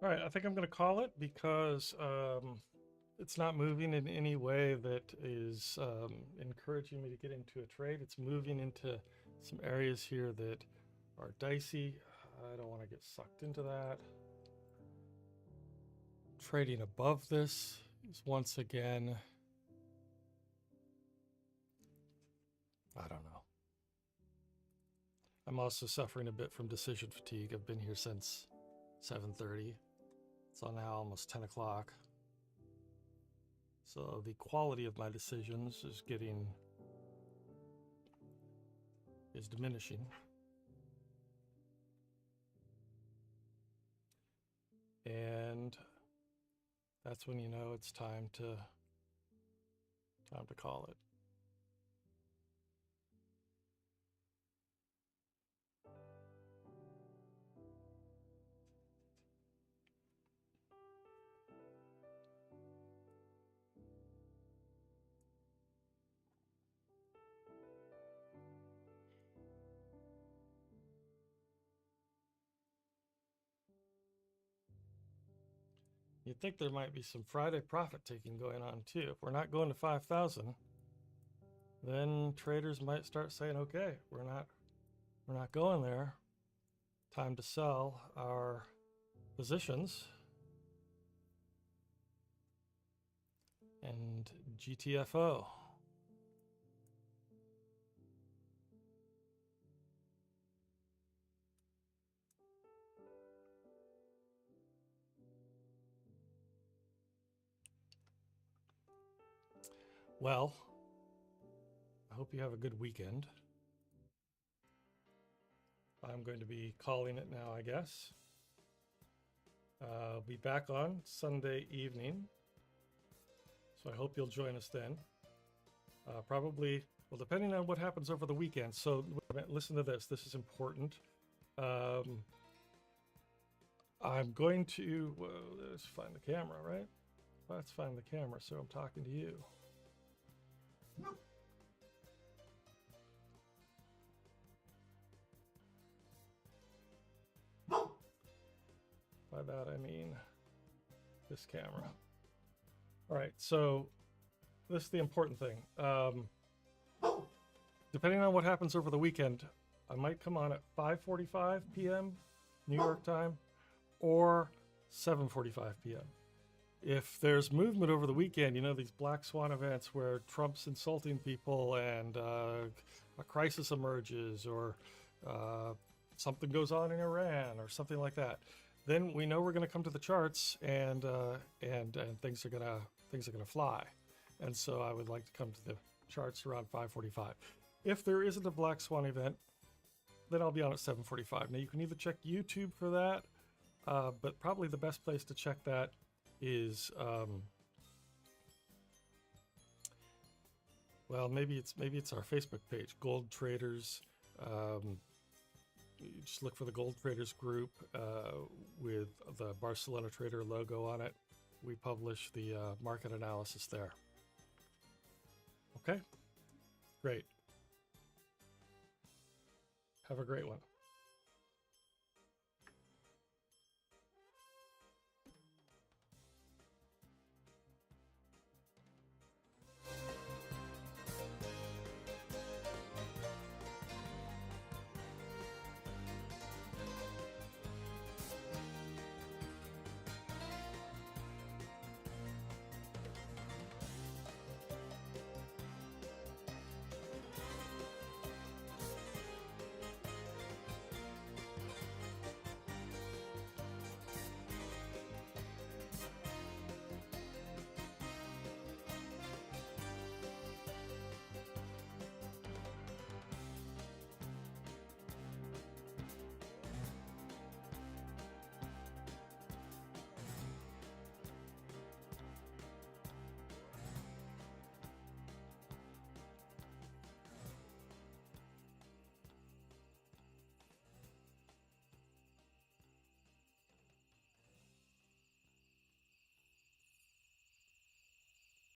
All right, I think I'm going to call it because it's not moving in any way that is encouraging me to get into a trade. It's moving into some areas here that are dicey. I don't want to get sucked into that. Trading above this is once again, I don't know. I'm also suffering a bit from decision fatigue. I've been here since 7:30. It's now almost 10 o'clock. So the quality of my decisions is diminishing. And that's when you know it's time to call it. You'd think there might be some Friday profit taking going on too. If we're not going to 5,000, then traders might start saying, okay, we're not going there. Time to sell our positions. And GTFO. Well, I hope you have a good weekend. I'm going to be calling it now, I guess. I'll be back on Sunday evening. So I hope you'll join us then. Probably, well, depending on what happens over the weekend. So listen to this. This is important. I'm going to, let's find the camera, right? Let's find the camera so I'm talking to you. By that I mean this camera. All right, so this is the important thing. Depending on what happens over the weekend, I might come on at 5:45 p.m. New York time or 7:45 p.m. If there's movement over the weekend, you know, these black swan events where Trump's insulting people and a crisis emerges, or something goes on in Iran or something like that, then we know we're going to come to the charts and things are gonna fly. And so I would like to come to the charts around 5:45. If there isn't a black swan event, then I'll be on at 7:45. Now you can either check YouTube for that, but probably the best place to check that is well, maybe it's our Facebook page, Gold Traders. You just look for the Gold Traders group with the Barcelona Trader logo on it. We publish the market analysis there. Okay, great. Have a great one.